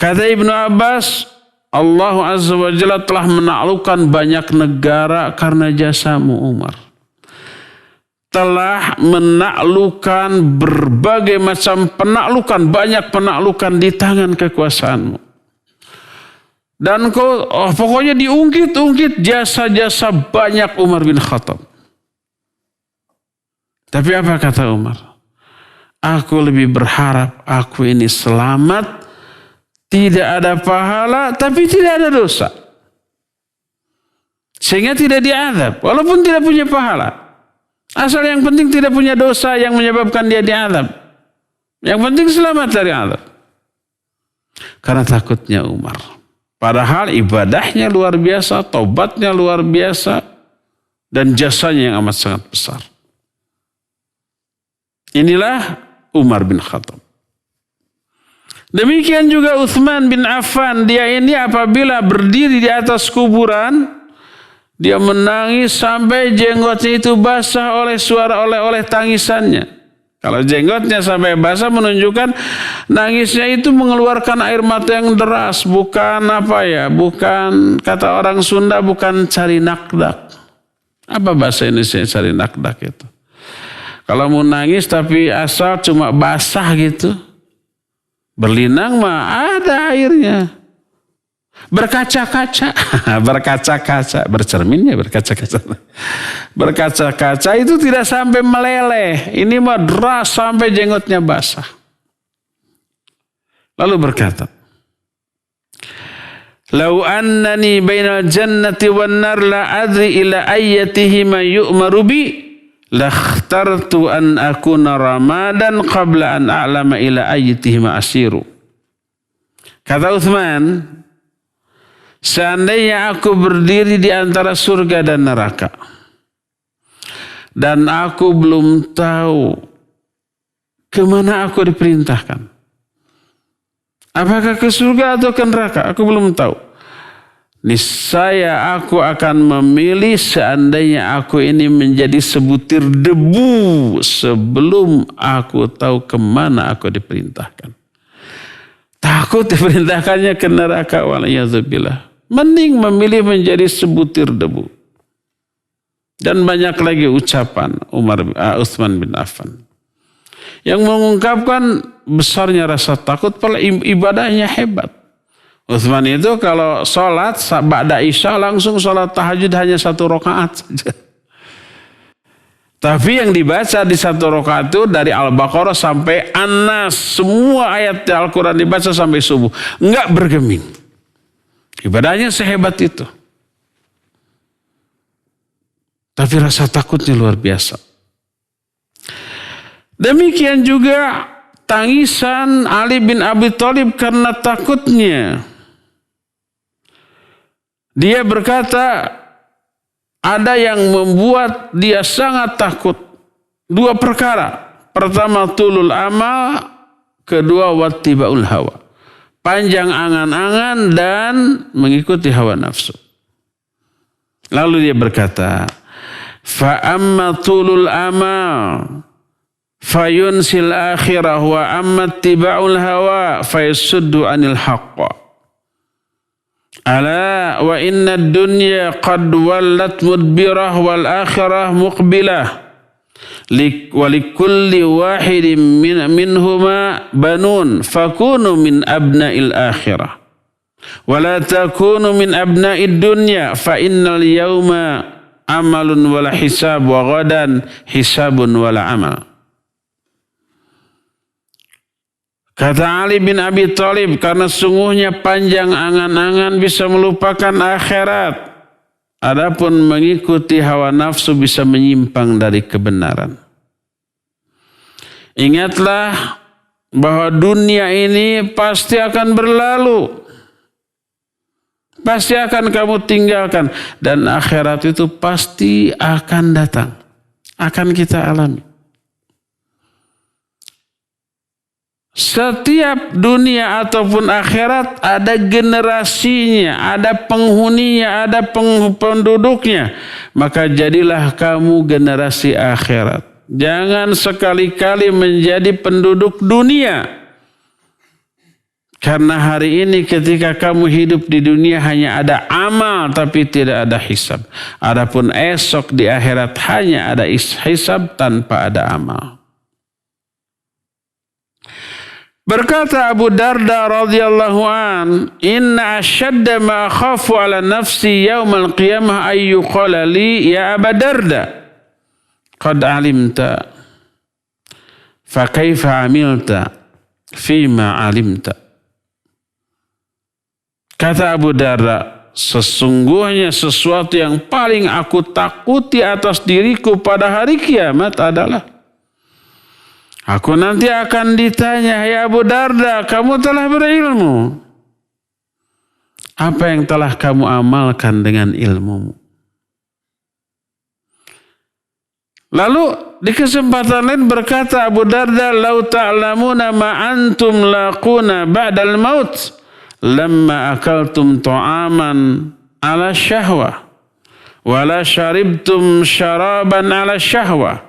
Kata Ibnu Abbas, Allah Azza wa Jalla telah menaklukkan banyak negara karena jasamu Umar. Telah menaklukkan berbagai macam penaklukan, banyak penaklukan di tangan kekuasaanmu. Dan kau pokoknya diungkit-ungkit jasa-jasa banyak Umar bin Khattab. Tapi apa kata Umar? Aku lebih berharap aku ini selamat, tidak ada pahala, tapi tidak ada dosa. Sehingga tidak diazab, walaupun tidak punya pahala. Asal yang penting tidak punya dosa yang menyebabkan dia diazab. Yang penting selamat dari azab. Karena takutnya Umar. Padahal ibadahnya luar biasa, taubatnya luar biasa, dan jasanya yang amat sangat besar. Inilah Umar bin Khattab. Demikian juga Utsman bin Affan. Dia ini apabila berdiri di atas kuburan, dia menangis sampai jenggotnya itu basah oleh suara oleh tangisannya. Kalau jenggotnya sampai basah menunjukkan nangisnya itu mengeluarkan air mata yang deras. Bukan bukan kata orang Sunda, bukan cari nakdak. Apa bahasa Indonesia cari nakdak itu? Kalau mau nangis tapi asal cuma basah gitu. Berlinang mah ada airnya. Berkaca-kaca, bercermin ya berkaca-kaca. Berkaca-kaca itu tidak sampai meleleh. Ini mah deras sampai jenggotnya basah. Lalu berkata, Lau annani bainal jannati wan nar la adri ila ayyatihima yu'maru bi lakhtartu an akuna ramadan qabla an a'lama ila ayyatihima asiru. Kata Utsman, seandainya aku berdiri di antara surga dan neraka, dan aku belum tahu kemana aku diperintahkan, apakah ke surga atau ke neraka, aku belum tahu. Niscaya aku akan memilih seandainya aku ini menjadi sebutir debu sebelum aku tahu kemana aku diperintahkan. Takut diperintahkannya ke neraka, waliyadzubillah. Mending memilih menjadi sebutir debu. Dan banyak lagi ucapan Utsman bin Affan yang mengungkapkan besarnya rasa takut, padahal ibadahnya hebat. Utsman itu kalau sholat ba'da isya langsung sholat tahajud hanya 1 rakaat saja. Tapi yang dibaca di 1 rakaat itu dari Al-Baqarah sampai An-Nas, semua ayat Al-Quran dibaca sampai subuh, enggak bergeming. Ibadahnya sehebat itu. Tapi rasa takutnya luar biasa. Demikian juga tangisan Ali bin Abi Thalib karena takutnya. Dia berkata, ada yang membuat dia sangat takut. 2 perkara. Pertama, tulul amal. Kedua, wattibaul hawa. Panjang angan-angan dan mengikuti hawa nafsu. Lalu dia berkata, fa'amma tulul amal fayunsil akhirah wa amma ittiba'ul hawa fayasuddu anil haqqa. Ala wa inna dunya qad wallat mudbirah wal akhirah muqbilah wa likulli wahidin minhuma banun fakunu min abna'il akhirah wa la takunu min abna'id dunya fa innal yawma amalun wala hisab wa ghadan hisabun wala amal. Kata Ali bin Abi Thalib, karena sungguhnya panjang angan-angan bisa melupakan akhirat. Adapun mengikuti hawa nafsu bisa menyimpang dari kebenaran. Ingatlah bahwa dunia ini pasti akan berlalu. Pasti akan kamu tinggalkan. Dan akhirat itu pasti akan datang. Akan kita alami. Setiap dunia ataupun akhirat ada generasinya, ada penghuninya, ada penduduknya. Maka jadilah kamu generasi akhirat. Jangan sekali-kali menjadi penduduk dunia. Karena hari ini ketika kamu hidup di dunia hanya ada amal tapi tidak ada hisab. Adapun esok di akhirat hanya ada hisab tanpa ada amal. Berkata Abu Darda radhiyallahu an, "Inna asyadda ma akhafu ala nafsi yaumal qiyamah ayyuqala li ya Abu Darda qad alimta fa kaifa amilta fima alimta." Kata Abu Darda, sesungguhnya sesuatu yang paling aku takuti atas diriku pada hari kiamat adalah aku nanti akan ditanya, "Ya Abu Darda, kamu telah berilmu. Apa yang telah kamu amalkan dengan ilmumu?" Lalu di kesempatan lain berkata Abu Darda, "Lau ta'lamuna ma antum laquna ba'dal maut, lamma akaltum ta'aman ala syahwah, wala syaribtum syaraban ala syahwah,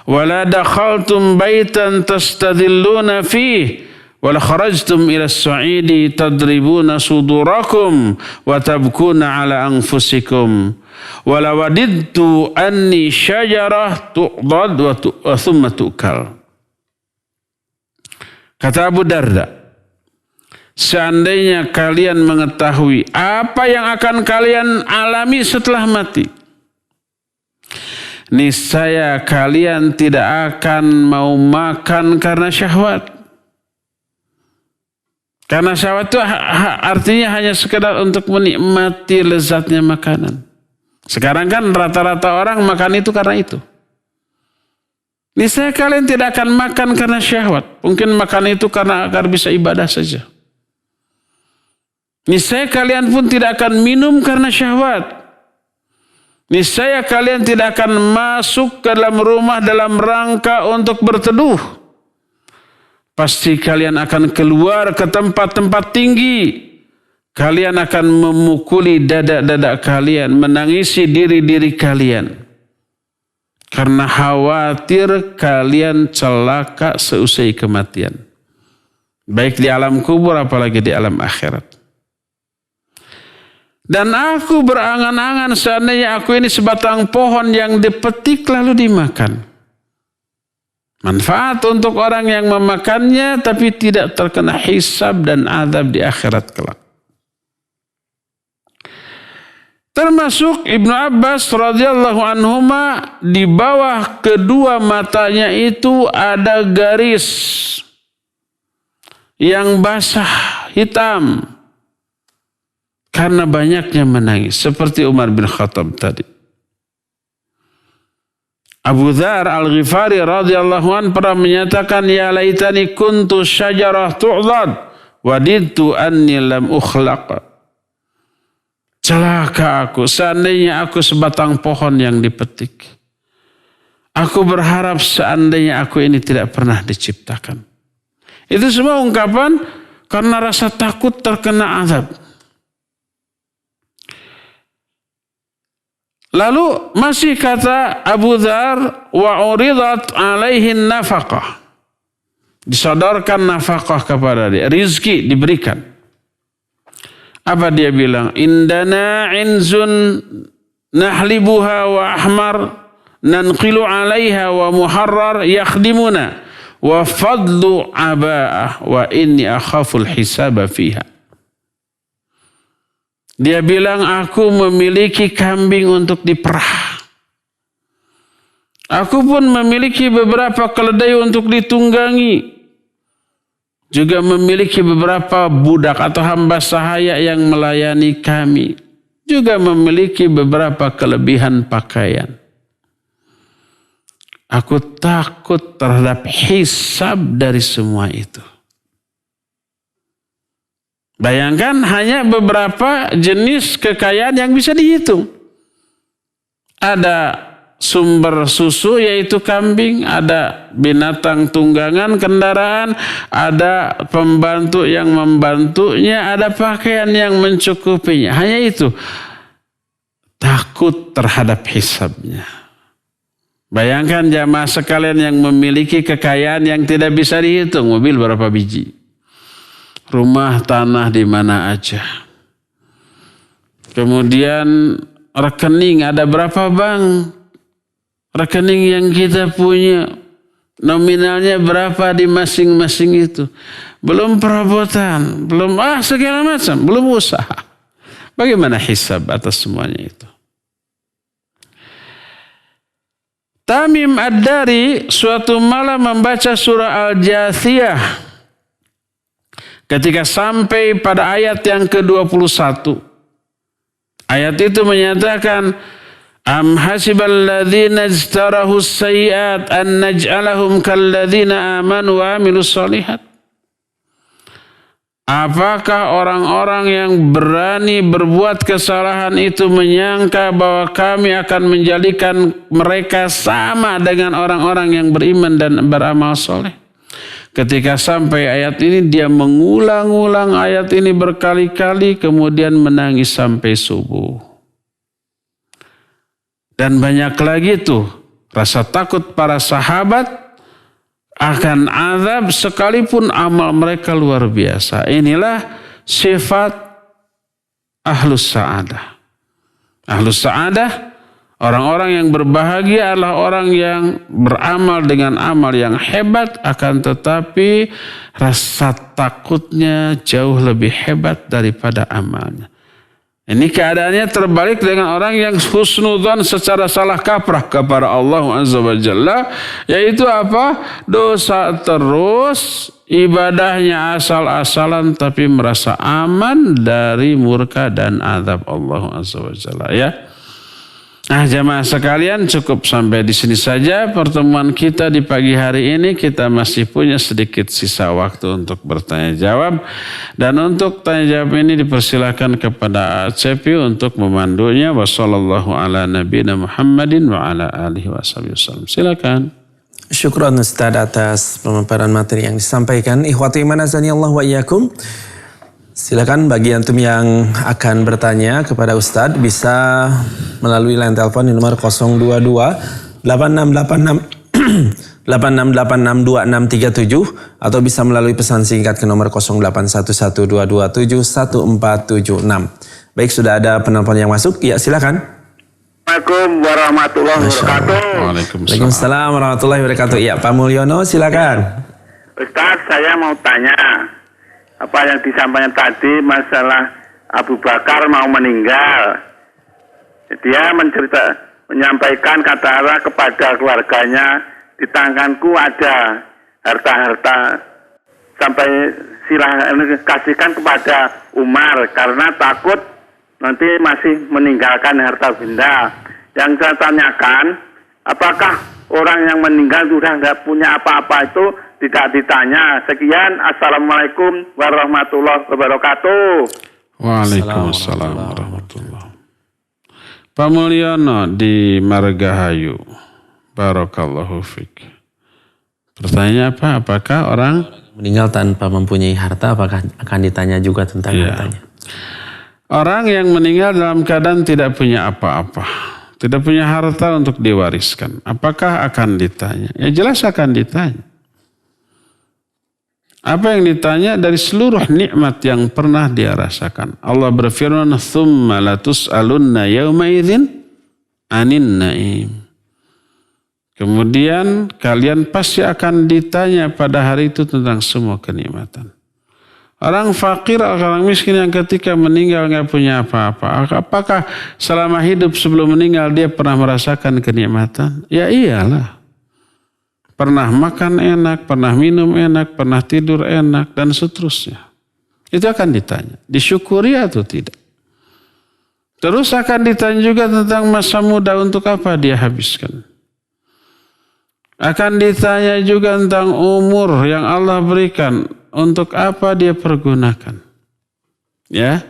wala dakhaltum baitan tastadilluna fih, wala kharajtum ila as-sa'idi tadribuna sudurakum wa tabkuna ala anfusikum, wala wadidtu anni syajarah tu'dad wa thumma tu'kal." Kata Abu Darda, seandainya kalian mengetahui apa yang akan kalian alami setelah mati, niscaya kalian tidak akan mau makan karena syahwat. Karena syahwat itu artinya hanya sekedar untuk menikmati lezatnya makanan. Sekarang kan rata-rata orang makan itu karena itu. Niscaya kalian tidak akan makan karena syahwat. Mungkin makan itu karena agar bisa ibadah saja. Niscaya kalian pun tidak akan minum karena syahwat. Niscaya kalian tidak akan masuk ke dalam rumah dalam rangka untuk berteduh. Pasti kalian akan keluar ke tempat-tempat tinggi. Kalian akan memukuli dada-dada kalian, menangisi diri-diri kalian. Karena khawatir kalian celaka seusai kematian. Baik di alam kubur apalagi di alam akhirat. Dan aku berangan-angan seandainya aku ini sebatang pohon yang dipetik lalu dimakan. Manfaat untuk orang yang memakannya tapi tidak terkena hisab dan azab di akhirat kelak. Termasuk Ibnu Abbas radhiyallahu anhuma, di bawah kedua matanya itu ada garis yang basah hitam. Karena banyaknya menangis. Seperti Umar bin Khattab tadi. Abu Dzar Al-Ghifari radhiyallahu an pernah menyatakan, "Ya laitani kuntu syajarah tu'dad, wadidtu anni lam ukhlaq." Celaka aku, seandainya aku sebatang pohon yang dipetik. Aku berharap seandainya aku ini tidak pernah diciptakan. Itu semua ungkapan karena rasa takut terkena azab. Lalu masih kata Abu Dzar, wa uridat alaihin nafaqah. Disodorkan nafaqah kepada dia, rizki diberikan. Apa dia bilang? Indana inzun nahlibuha wa ahmar nanqilu alaiha wa muharrar yakhdimuna wa fadlu aba'ah wa inni akhaful hisaba fiha. Dia bilang, aku memiliki kambing untuk diperah. Aku pun memiliki beberapa keledai untuk ditunggangi. Juga memiliki beberapa budak atau hamba sahaya yang melayani kami. Juga memiliki beberapa kelebihan pakaian. Aku takut terhadap hisab dari semua itu. Bayangkan hanya beberapa jenis kekayaan yang bisa dihitung. Ada sumber susu yaitu kambing, ada binatang tunggangan kendaraan, ada pembantu yang membantunya, ada pakaian yang mencukupinya. Hanya itu. Takut terhadap hisabnya. Bayangkan jamaah sekalian yang memiliki kekayaan yang tidak bisa dihitung. Mobil berapa biji? Rumah, tanah di mana aja. Kemudian rekening ada berapa bank? Rekening yang kita punya nominalnya berapa di masing-masing itu. Belum perabotan, belum segala macam, belum usaha. Bagaimana hisab atas semuanya itu? Tamim Ad-Dari suatu malam membaca surah Al-Jathiyah. Ketika sampai pada ayat yang ke-21. Ayat itu menyatakan, Am hasibal ladzina ijtarahu sayyi'at an naj'alahum kalladzina amanu wa amilus shalihat. Apakah orang-orang yang berani berbuat kesalahan itu menyangka bahwa kami akan menjadikan mereka sama dengan orang-orang yang beriman dan beramal soleh? Ketika sampai ayat ini dia mengulang-ulang ayat ini berkali-kali kemudian menangis sampai subuh. Dan banyak lagi tuh rasa takut para sahabat akan azab sekalipun amal mereka luar biasa. Inilah sifat ahlus sa'adah. Ahlus sa'adah, orang-orang yang berbahagia adalah orang yang beramal dengan amal yang hebat, akan tetapi rasa takutnya jauh lebih hebat daripada amalnya. Ini keadaannya terbalik dengan orang yang husnudzon secara salah kaprah kepada Allah Azza wa Jalla. Yaitu apa? Dosa terus, ibadahnya asal-asalan tapi merasa aman dari murka dan azab Allah Azza wa Jalla. Ya. Nah jamaah sekalian, cukup sampai di sini saja pertemuan kita di pagi hari ini. Kita masih punya sedikit sisa waktu untuk bertanya jawab. Dan untuk tanya jawab ini dipersilakan kepada Cepi untuk memandunya. Wassallallahu ala nabiyina Muhammadin wa ala alihi wasallam. Silakan. Syukran Ustaz atas pemaparan materi yang disampaikan. Ikhwati iman azanillah wa iyyakum. Silakan bagi antum yang akan bertanya kepada Ustadz bisa melalui line telepon di nomor 022 8686 86862637 atau bisa melalui pesan singkat ke nomor 081122711476. Baik, sudah ada penelpon yang masuk. Ya, silakan. Assalamualaikum warahmatullahi wabarakatuh. Waalaikumsalam warahmatullahi wabarakatuh. Ya, Pak Mulyono silakan. Ustaz, saya mau tanya apa yang disampaikan tadi masalah Abu Bakar mau meninggal. Dia menyampaikan kata Allah kepada keluarganya, di tanganku ada harta-harta, sampai kasihkan kepada Umar karena takut nanti masih meninggalkan harta benda. Yang saya tanyakan, apakah orang yang meninggal sudah nggak punya apa-apa itu tidak ditanya? Sekian, assalamualaikum warahmatullahi wabarakatuh. Waalaikumsalam warahmatullahi. Pak Mulyono di Margahayu, barakallahu fiik. Pertanyaannya apa? Apakah orang meninggal tanpa mempunyai harta, apakah akan ditanya juga tentang hartanya? Orang yang meninggal dalam keadaan tidak punya apa-apa, tidak punya harta untuk diwariskan, apakah akan ditanya? Ya jelas akan ditanya. Apa yang ditanya dari seluruh nikmat yang pernah dia rasakan. Allah berfirman, "Tsumma latus'alunna yauma idzin 'anin na'im." Kemudian kalian pasti akan ditanya pada hari itu tentang semua kenikmatan. Orang fakir, orang miskin yang ketika meninggal nggak punya apa-apa, apakah selama hidup sebelum meninggal dia pernah merasakan kenikmatan? Ya iyalah. Pernah makan enak, pernah minum enak, pernah tidur enak, dan seterusnya. Itu akan ditanya. Disyukuri atau tidak? Terus akan ditanya juga tentang masa muda, untuk apa dia habiskan. Akan ditanya juga tentang umur yang Allah berikan, untuk apa dia pergunakan. Ya.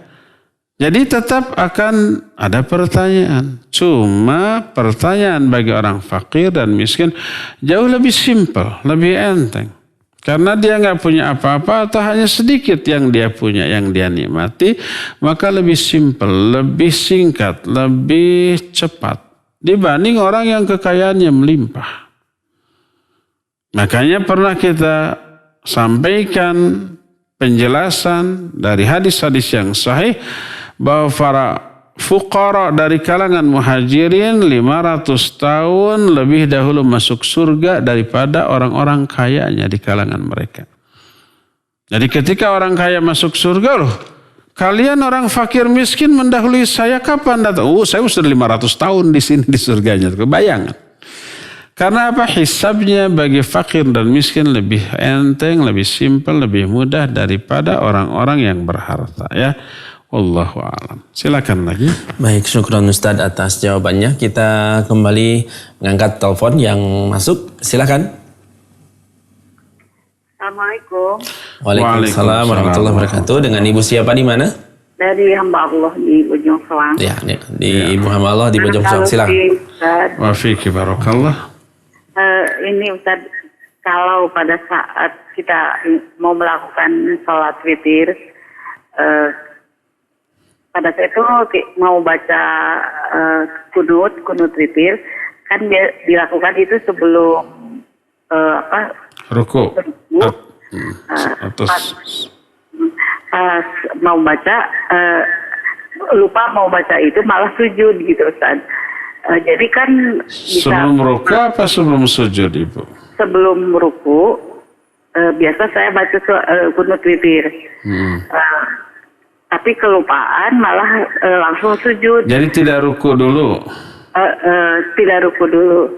Jadi tetap akan ada pertanyaan. Cuma pertanyaan bagi orang fakir dan miskin jauh lebih simpel, lebih enteng. Karena dia nggak punya apa-apa atau hanya sedikit yang dia punya, yang dia nikmati, maka lebih simpel, lebih singkat, lebih cepat dibanding orang yang kekayaannya melimpah. Makanya pernah kita sampaikan penjelasan dari hadis-hadis yang sahih bahwa para fuqara dari kalangan muhajirin 500 tahun lebih dahulu masuk surga daripada orang-orang kayanya di kalangan mereka. Jadi ketika orang kaya masuk surga, loh, kalian orang fakir miskin mendahului saya kapan datang? Saya sudah 500 tahun di sini di surganya. Kebayangan. Karena apa? Hisabnya bagi fakir dan miskin lebih enteng, lebih simpel, lebih mudah daripada orang-orang yang berharta, ya. Wallahu a'lam. Silakan lagi. Baik, syukran Ustadz atas jawabannya. Kita kembali mengangkat telepon yang masuk. Silakan. Assalamualaikum. Waalaikumsalam warahmatullahi wabarakatuh. Dengan Ibu siapa di mana? Dari hamba Allah di Bojong Soang. Ya, di Ibu hamba Allah di Bojong Soang. Silakan. Wa fiki barakallah. Ini Ustaz, kalau pada saat kita mau melakukan sholat witir, pada saat itu mau baca kunut witir, kan dilakukan itu sebelum ruku. Pas mau baca, lupa mau baca itu malah sujud gitu Ustaz. Jadi kan bisa sebelum ruku apa sebelum sujud Ibu? Sebelum ruku biasa saya baca kunut witir. Tapi kelupaan malah langsung sujud. Jadi tidak ruku dulu? Tidak ruku dulu.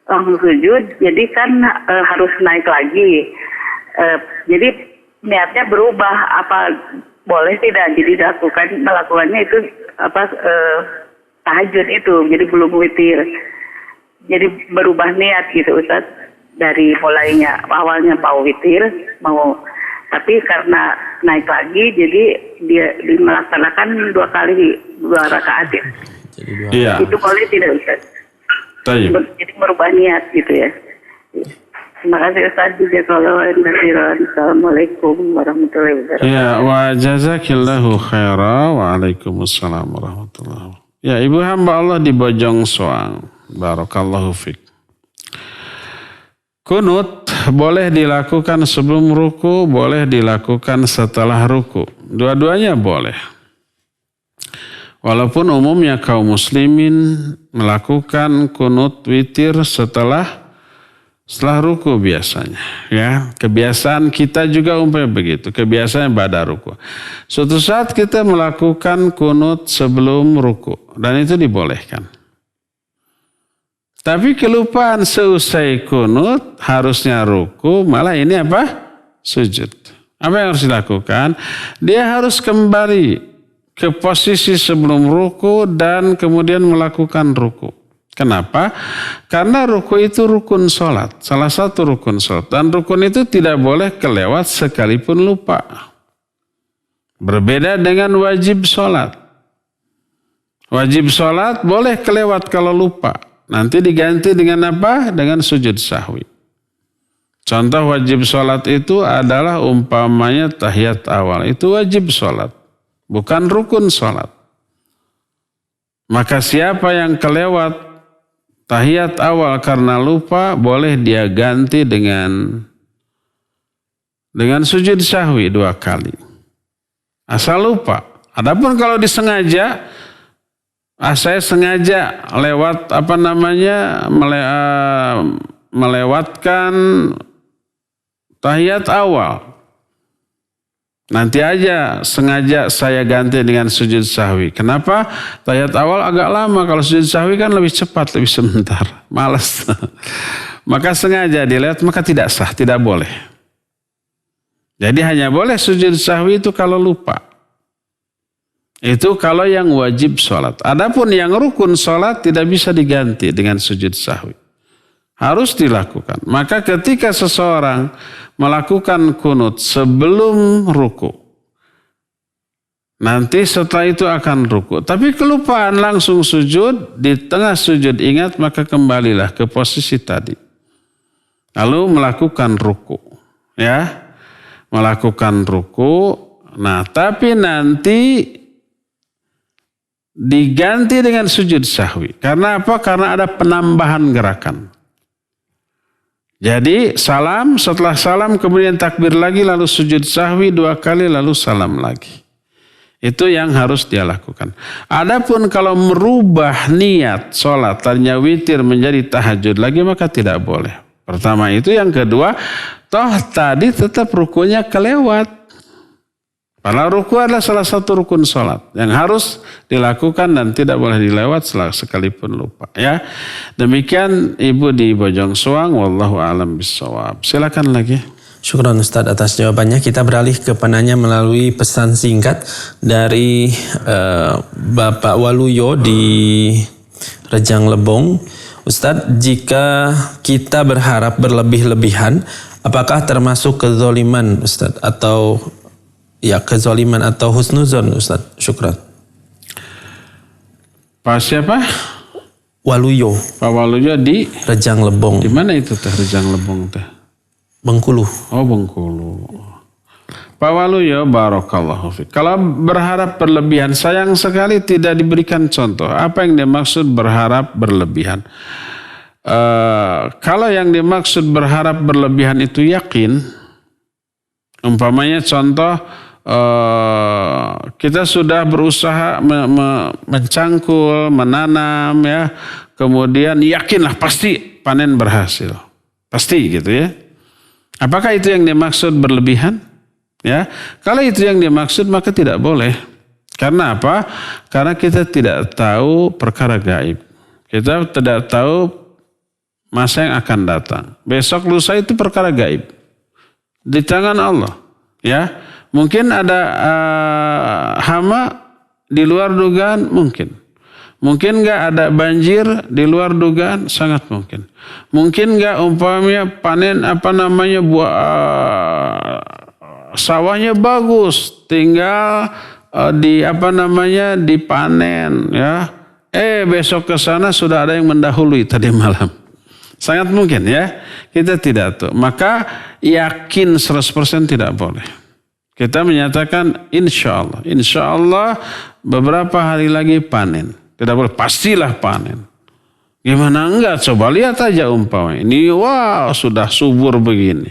Langsung sujud, jadi kan harus naik lagi. Jadi niatnya berubah, apa boleh tidak? Jadi melakukannya itu tahajud itu, jadi belum witir. Jadi berubah niat gitu Ustaz. Dari mulainya, awalnya mau witir, tapi karena naik lagi, jadi dia melaksanakan 2 rakaat ya. Iya. Itu boleh tidak Ustaz? Tayyib. Jadi merubah niat gitu ya. Terima kasih Ustaz. Assalamualaikum warahmatullahi wabarakatuh. Ya, wa jazakillahu khaira. Waalaikumsalam warahmatullahi wabarakatuh. Ya, Ibu hamba Allah di Bojong Soang. Barakallahu fik. Kunut boleh dilakukan sebelum ruku, boleh dilakukan setelah ruku. Dua-duanya boleh. Walaupun umumnya kaum muslimin melakukan kunut witir setelah ruku biasanya. Ya, kebiasaan kita juga umpamanya begitu. Kebiasaan pada ruku. Suatu saat kita melakukan kunut sebelum ruku. Dan itu dibolehkan. Tapi kelupaan seusai kunut, harusnya ruku, malah ini apa? Sujud. Apa yang harus dilakukan? Dia harus kembali ke posisi sebelum ruku dan kemudian melakukan ruku. Kenapa? Karena ruku itu rukun sholat. Salah satu rukun sholat. Dan rukun itu tidak boleh kelewat sekalipun lupa. Berbeda dengan wajib sholat. Wajib sholat boleh kelewat kalau lupa. Nanti diganti dengan apa? Dengan sujud sahwi. Contoh wajib sholat itu adalah umpamanya tahiyat awal. Itu wajib sholat. Bukan rukun sholat. Maka siapa yang kelewat tahiyat awal karena lupa, boleh dia ganti dengan sujud sahwi 2 kali. Asal lupa. Adapun kalau disengaja, saya sengaja lewat melewatkan tahiyat awal. Nanti aja sengaja saya ganti dengan sujud sahwi. Kenapa? Tahiyat awal agak lama. Kalau sujud sahwi kan lebih cepat, lebih sebentar. Malas. Maka sengaja dilewat, maka tidak sah, tidak boleh. Jadi hanya boleh sujud sahwi itu kalau lupa. Itu kalau yang wajib sholat. Adapun yang rukun sholat tidak bisa diganti dengan sujud sahwi. Harus dilakukan. Maka ketika seseorang melakukan kunut sebelum ruku, Nanti setelah itu akan ruku. Tapi kelupaan langsung sujud, di tengah sujud ingat maka kembalilah ke posisi tadi. Lalu melakukan ruku. Ya, melakukan ruku. Nah, tapi nanti diganti dengan sujud sahwi. Karena apa? Karena ada penambahan gerakan. Jadi salam, setelah salam kemudian takbir lagi, lalu sujud sahwi 2 kali, lalu salam lagi. Itu yang harus dia lakukan. Adapun kalau merubah niat sholat tadinya witir menjadi tahajud lagi maka tidak boleh. Pertama itu, yang kedua, toh tadi tetap rukunya kelewat. Padahal ruku adalah salah satu rukun sholat yang harus dilakukan dan tidak boleh dilewat sekalipun lupa. Ya, demikian Ibu di Bojong Soang. Wallahu a'lam bishawab. Silakan lagi. Syukran Ustaz atas jawabannya. Kita beralih ke penanya melalui pesan singkat dari Bapak Waluyo di Rejang Lebong. Ustaz, jika kita berharap berlebih-lebihan, apakah termasuk kezoliman Ustaz? Atau ya kezoliman atau husnuzon Ustaz? Syukran. Pak siapa? Waluyo. Pak Waluyo di Rejang Lebong. Di mana itu teh Rejang Lebong teh? Bengkulu. Oh, Bengkulu. Pak Waluyo, barakallahu fiik. Kalau berharap berlebihan, sayang sekali tidak diberikan contoh. Apa yang dimaksud berharap berlebihan? Kalau yang dimaksud berharap berlebihan itu yakin, umpamanya contoh, kita sudah berusaha mencangkul, menanam, ya, kemudian yakinlah pasti panen berhasil, pasti gitu ya. Apakah itu yang dimaksud berlebihan? Ya, kalau itu yang dimaksud maka tidak boleh. Karena apa? Karena kita tidak tahu perkara gaib. Kita tidak tahu masa yang akan datang. Besok lusa itu perkara gaib. Di tangan Allah. Ya, mungkin ada hama di luar dugaan, mungkin. Mungkin nggak ada banjir di luar dugaan, sangat mungkin. Mungkin nggak umpamanya panen sawahnya bagus, tinggal dipanen, ya. Besok ke sana sudah ada yang mendahului tadi malam. Sangat mungkin ya, kita tidak tahu. Maka yakin 100% tidak boleh. Kita menyatakan insya Allah beberapa hari lagi panen. Tidak boleh, pastilah panen. Gimana enggak? Coba lihat aja umpamanya. Ini wow sudah subur begini.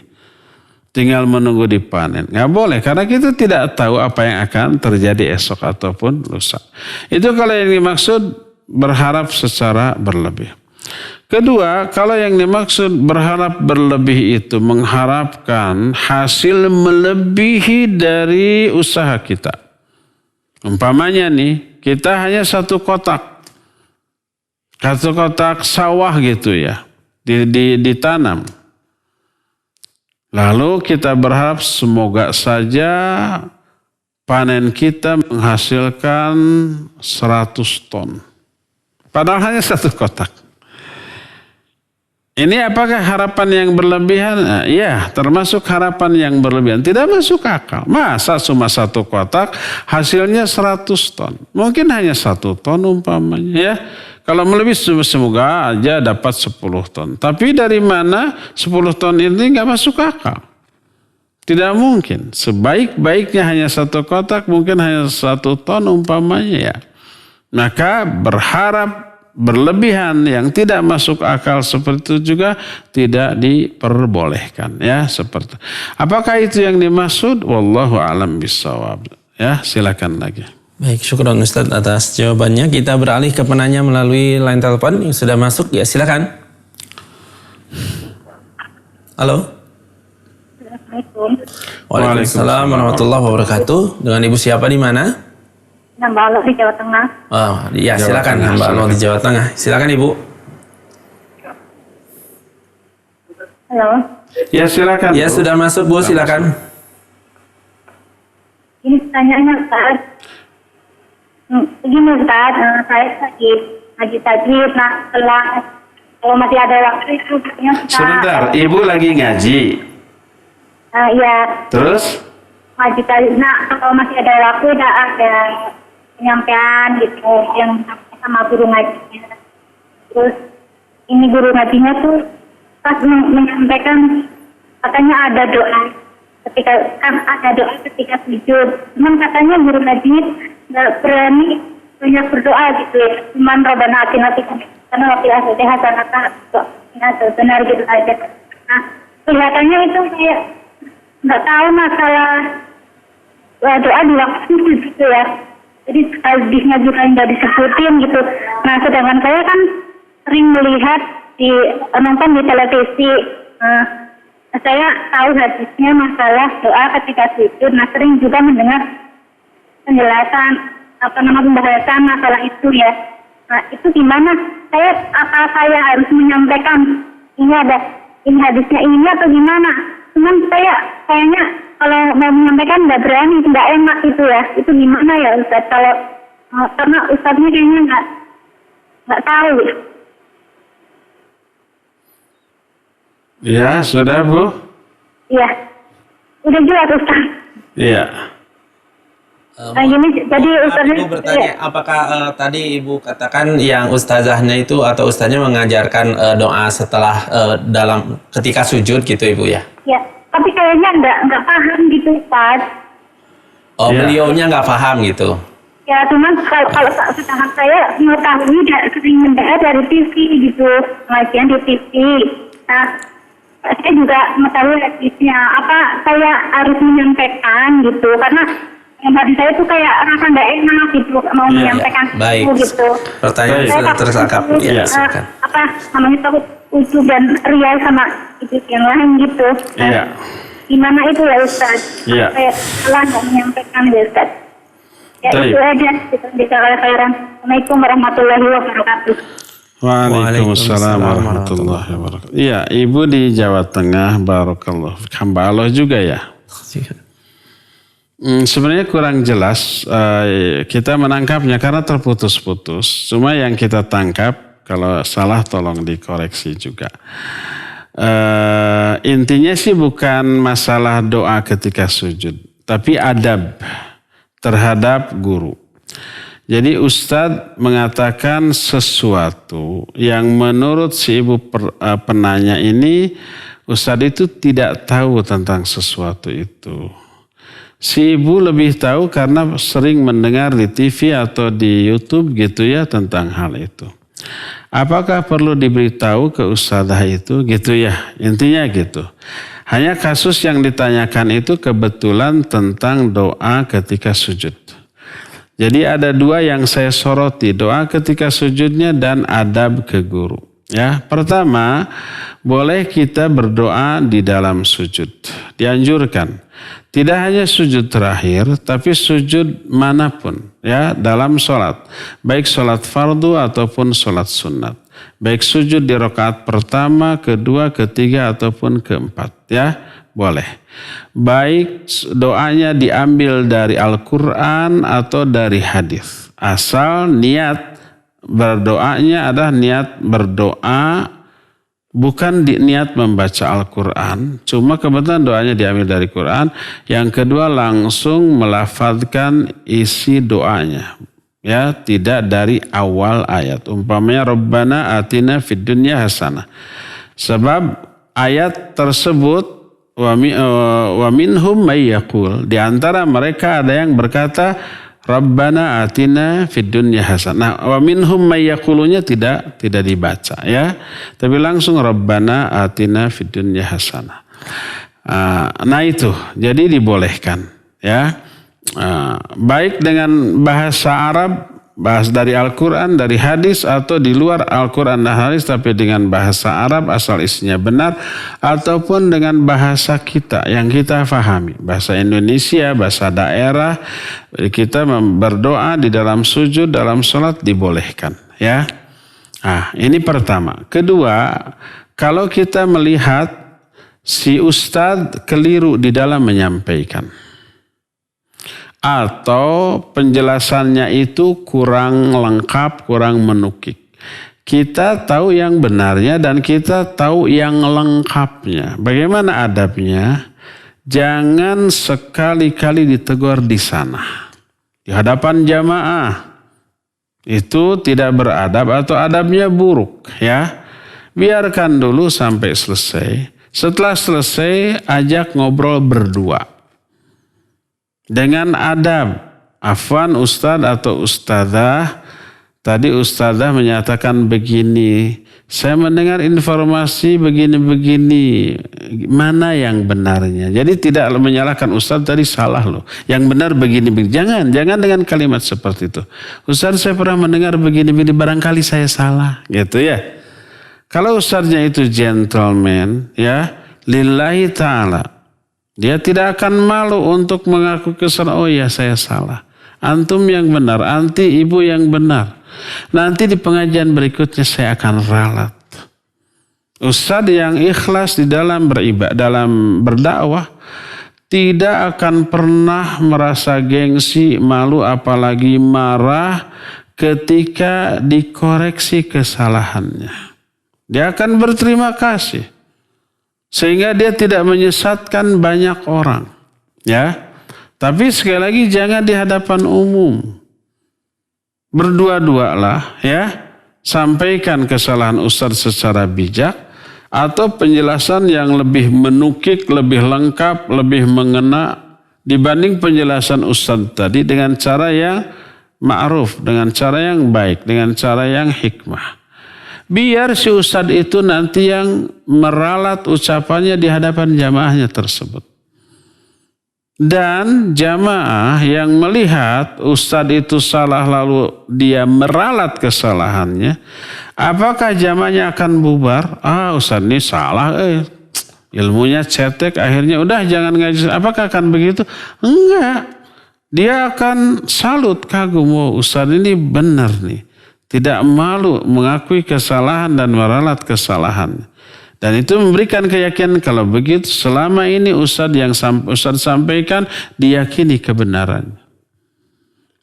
Tinggal menunggu dipanen. Nggak boleh karena kita tidak tahu apa yang akan terjadi esok ataupun lusa. Itu kalau yang dimaksud berharap secara berlebih. Kedua, kalau yang dimaksud berharap berlebih itu mengharapkan hasil melebihi dari usaha kita. Umpamanya nih, kita hanya satu kotak sawah gitu ya, ditanam. Lalu kita berharap semoga saja panen kita menghasilkan 100 ton. Padahal hanya satu kotak. Ini apakah harapan yang berlebihan? Ya, termasuk harapan yang berlebihan. Tidak masuk akal. Masa cuma satu kotak hasilnya 100 ton. Mungkin hanya 1 ton umpamanya ya. Kalau melebihi semoga aja dapat 10 ton. Tapi dari mana 10 ton ini nggak masuk akal. Tidak mungkin. Sebaik-baiknya hanya satu kotak mungkin hanya 1 ton umpamanya ya. Maka berharap berlebihan yang tidak masuk akal seperti itu juga tidak diperbolehkan ya seperti. Apakah itu yang dimaksud? Wallahu a'lam bishawab. Ya, silakan lagi. Baik, syukran Ustaz atas jawabannya. Kita beralih ke penanya melalui line telepon yang sudah masuk. Ya, silakan. Halo. Assalamualaikum. Waalaikumsalam warahmatullahi wabarakatuh. Dengan Ibu siapa di mana? Hamba Allah di Jawa Tengah. Oh, ya silakan Hamba Allah di Jawa Tengah. Silakan Ibu. Halo. Ya silakan. Ya sudah masuk Bu, silakan. Ini pertanyaannya Ustaz. Begini Ustaz, saya lagi tajwid. Nah, kalau masih ada waktu itu Sebentar, Ibu lagi ngaji. Iya. Terus? ngaji kali. Nah, kalau masih ada waktu, ada penyampaian gitu yang sama guru ngajinya. Terus ini guru ngajinya tuh pas menyampaikan katanya ada doa ketika sujud. Cuman katanya guru ngajinya nggak berani banyak berdoa gitu ya. Cuman Rabbana atina fid dunya hasanah wa fil akhirati hasanah benar gitu aja. Nah, kelihatannya itu kayak nggak tahu masalah doa di waktu gitu ya. Jadi hadisnya juga nggak disebutin gitu. Nah, sedangkan saya kan sering melihat nonton di televisi. Saya tahu hadisnya masalah doa ketika sujud. Nah, sering juga mendengar penjelasan pembahasan masalah itu ya. Nah, itu gimana? Apa saya harus menyampaikan ini hadisnya ini atau gimana? Cuman saya kayaknya kalau mau menyampaikan nggak berani, nggak enak gitu ya. Itu gimana ya Ustaz? Kalau karena Ustaznya kayaknya nggak tahu. Ya, sudah Bu? Iya, udah jelas Ustaz. Iya. Nah, gini, jadi Ustaznya Ibu bertanya, apakah tadi Ibu katakan yang ustazahnya itu atau ustaznya mengajarkan doa setelah ketika sujud gitu Ibu ya? Ya, tapi kayaknya nggak paham gitu Ustaz. Oh, Ya. beliaunya nggak paham gitu. Ya, cuman kalau sedangkan saya mengetahui sering mendengar dari TV gitu, pengajian di TV. Nah, saya juga mengetahui hadisnya. Apa saya harus menyampaikan gitu? Karena yang tadi saya tuh kayak rasa nggak enak gitu mau menyampaikan Baik. itu gitu. Pertanyaan Baik. sudah Saya takut tertangkap. itu, Ya, silakan. namanya takut ujub dan ria sama itu yang lain gitu. Nah, Iya. gimana itu ya Ustaz? Iya. Saya salah nggak menyampaikan ya Ustaz. Ya Baik. itu aja. Jazakallahu khairan. Assalamualaikum warahmatullahi wabarakatuh. Waalaikumsalam warahmatullahi wabarakatuh. Iya, Ibu di Jawa Tengah, barakallah. Hamba Allah juga ya. Sebenarnya kurang jelas kita menangkapnya karena terputus-putus. Cuma yang kita tangkap, kalau salah tolong dikoreksi juga. Intinya sih bukan masalah doa ketika sujud, tapi adab terhadap guru. Jadi Ustadz mengatakan sesuatu yang menurut si ibu penanya ini, Ustadz itu tidak tahu tentang sesuatu itu. Si ibu lebih tahu karena sering mendengar di TV atau di YouTube gitu ya tentang hal itu. Apakah perlu diberitahu ke ustadzah itu gitu ya, intinya gitu. Hanya kasus yang ditanyakan itu kebetulan tentang doa ketika sujud. Jadi ada dua yang saya soroti, doa ketika sujudnya dan adab ke guru. Ya, pertama, boleh kita berdoa di dalam sujud. Dianjurkan. Tidak hanya sujud terakhir, tapi sujud manapun ya dalam sholat. Baik sholat fardu ataupun sholat sunat. Baik sujud di rakaat pertama, kedua, ketiga ataupun keempat ya. Boleh. Baik doanya diambil dari Al-Quran atau dari hadis. Asal niat berdoanya adalah niat berdoa, bukan niat membaca Al-Quran. Cuma kebetulan doanya diambil dari Quran. Yang kedua langsung melafadzkan isi doanya. Ya, tidak dari awal ayat. Umpamanya Rabbana atina fid dunya hasanah. Sebab ayat tersebut wa minhum may yaqul, di antara mereka ada yang berkata Rabbana atina fid dunya hasanah. Wa minhum may yaqulunya tidak dibaca ya. Tapi langsung Rabbana atina fid dunya hasanah. Nah itu, jadi dibolehkan ya. Baik dengan bahasa Arab, bahas dari Al-Quran, dari hadis, atau di luar Al-Quran dan hadis tapi dengan bahasa Arab asal isinya benar, ataupun dengan bahasa kita yang kita fahami, bahasa Indonesia, bahasa daerah, kita berdoa di dalam sujud, dalam sholat dibolehkan ya. Nah ini pertama. Kedua, kalau kita melihat si ustadz keliru di dalam menyampaikan, atau penjelasannya itu kurang lengkap, kurang menukik. Kita tahu yang benarnya dan kita tahu yang lengkapnya. Bagaimana adabnya? jangan sekali-kali ditegur di sana. Di hadapan jamaah. Itu tidak beradab atau adabnya buruk ya. Biarkan dulu sampai selesai. Setelah selesai, ajak ngobrol berdua. Dengan adab. Afwan Ustadz atau Ustadzah. Tadi Ustadzah menyatakan begini. Saya mendengar informasi begini-begini. Mana yang benarnya? Jadi tidak menyalahkan Ustadz tadi salah loh. Yang benar begini-begini. Jangan dengan kalimat seperti itu. Ustadz saya pernah mendengar begini-begini. Barangkali saya salah. Gitu ya. Kalau Ustadznya itu gentleman ya. Lillahi ta'ala. Dia tidak akan malu untuk mengaku kesalahan. Oh ya saya salah. Antum yang benar. Anti ibu yang benar. Nanti di pengajian berikutnya saya akan ralat. Ustadz yang ikhlas di dalam beribadah, dalam berdakwah tidak akan pernah merasa gengsi, malu apalagi marah ketika dikoreksi kesalahannya. Dia akan berterima kasih sehingga dia tidak menyesatkan banyak orang. Ya. Tapi sekali lagi jangan di hadapan umum. Berdua-dua lah ya, sampaikan kesalahan Ustadz secara bijak atau penjelasan yang lebih menukik, lebih lengkap, lebih mengena dibanding penjelasan Ustadz tadi dengan cara yang ma'ruf, dengan cara yang baik, dengan cara yang hikmah. Biar si Ustadz itu nanti yang meralat ucapannya di hadapan jamaahnya tersebut. Dan jamaah yang melihat Ustadz itu salah lalu dia meralat kesalahannya, apakah jamaahnya akan bubar? Ustadz ini salah, ilmunya cetek, akhirnya udah jangan ngaji. Apakah akan begitu? Enggak. Dia akan salut, kagum, Ustadz ini benar nih. Tidak malu mengakui kesalahan dan meralat kesalahan. Dan itu memberikan keyakinan kalau begitu selama ini Ustadz yang Ustadz sampaikan diyakini kebenarannya.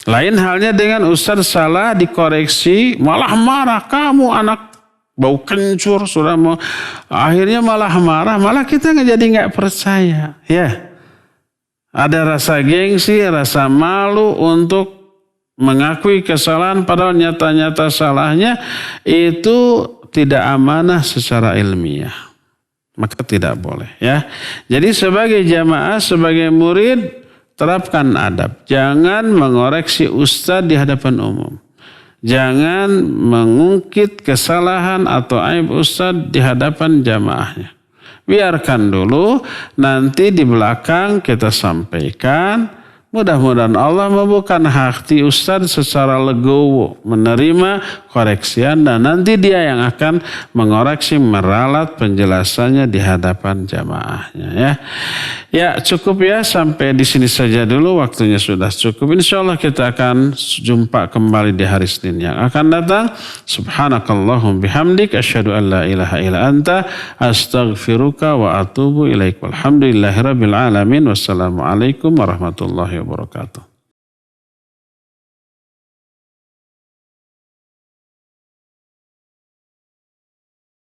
Lain halnya dengan Ustadz salah dikoreksi malah marah, kamu anak bau kencur sudah mau, akhirnya malah marah, malah kita jadi nggak percaya. Ya, ada rasa gengsi, rasa malu untuk mengakui kesalahan padahal nyata-nyata salahnya itu tidak amanah secara ilmiah. Maka tidak boleh ya. Jadi sebagai jamaah, sebagai murid, terapkan adab. Jangan mengoreksi ustadz di hadapan umum. Jangan mengungkit kesalahan atau aib ustadz di hadapan jamaahnya. Biarkan dulu, nanti di belakang kita sampaikan. Mudah-mudahan Allah membuka hati Ustadz secara legowo menerima koreksian dan nanti dia yang akan mengoreksi meralat penjelasannya di hadapan jamaahnya ya. Ya cukup ya sampai di sini saja dulu, waktunya sudah cukup. Insyaallah kita akan jumpa kembali di hari Senin yang akan datang. Subhanakallahum bihamdik asyhadu an la ilaha illa anta astaghfiruka wa atubu ilaik. Walhamdulillahirabbil alamin. Wassalamualaikum warahmatullahi wabarakatuh.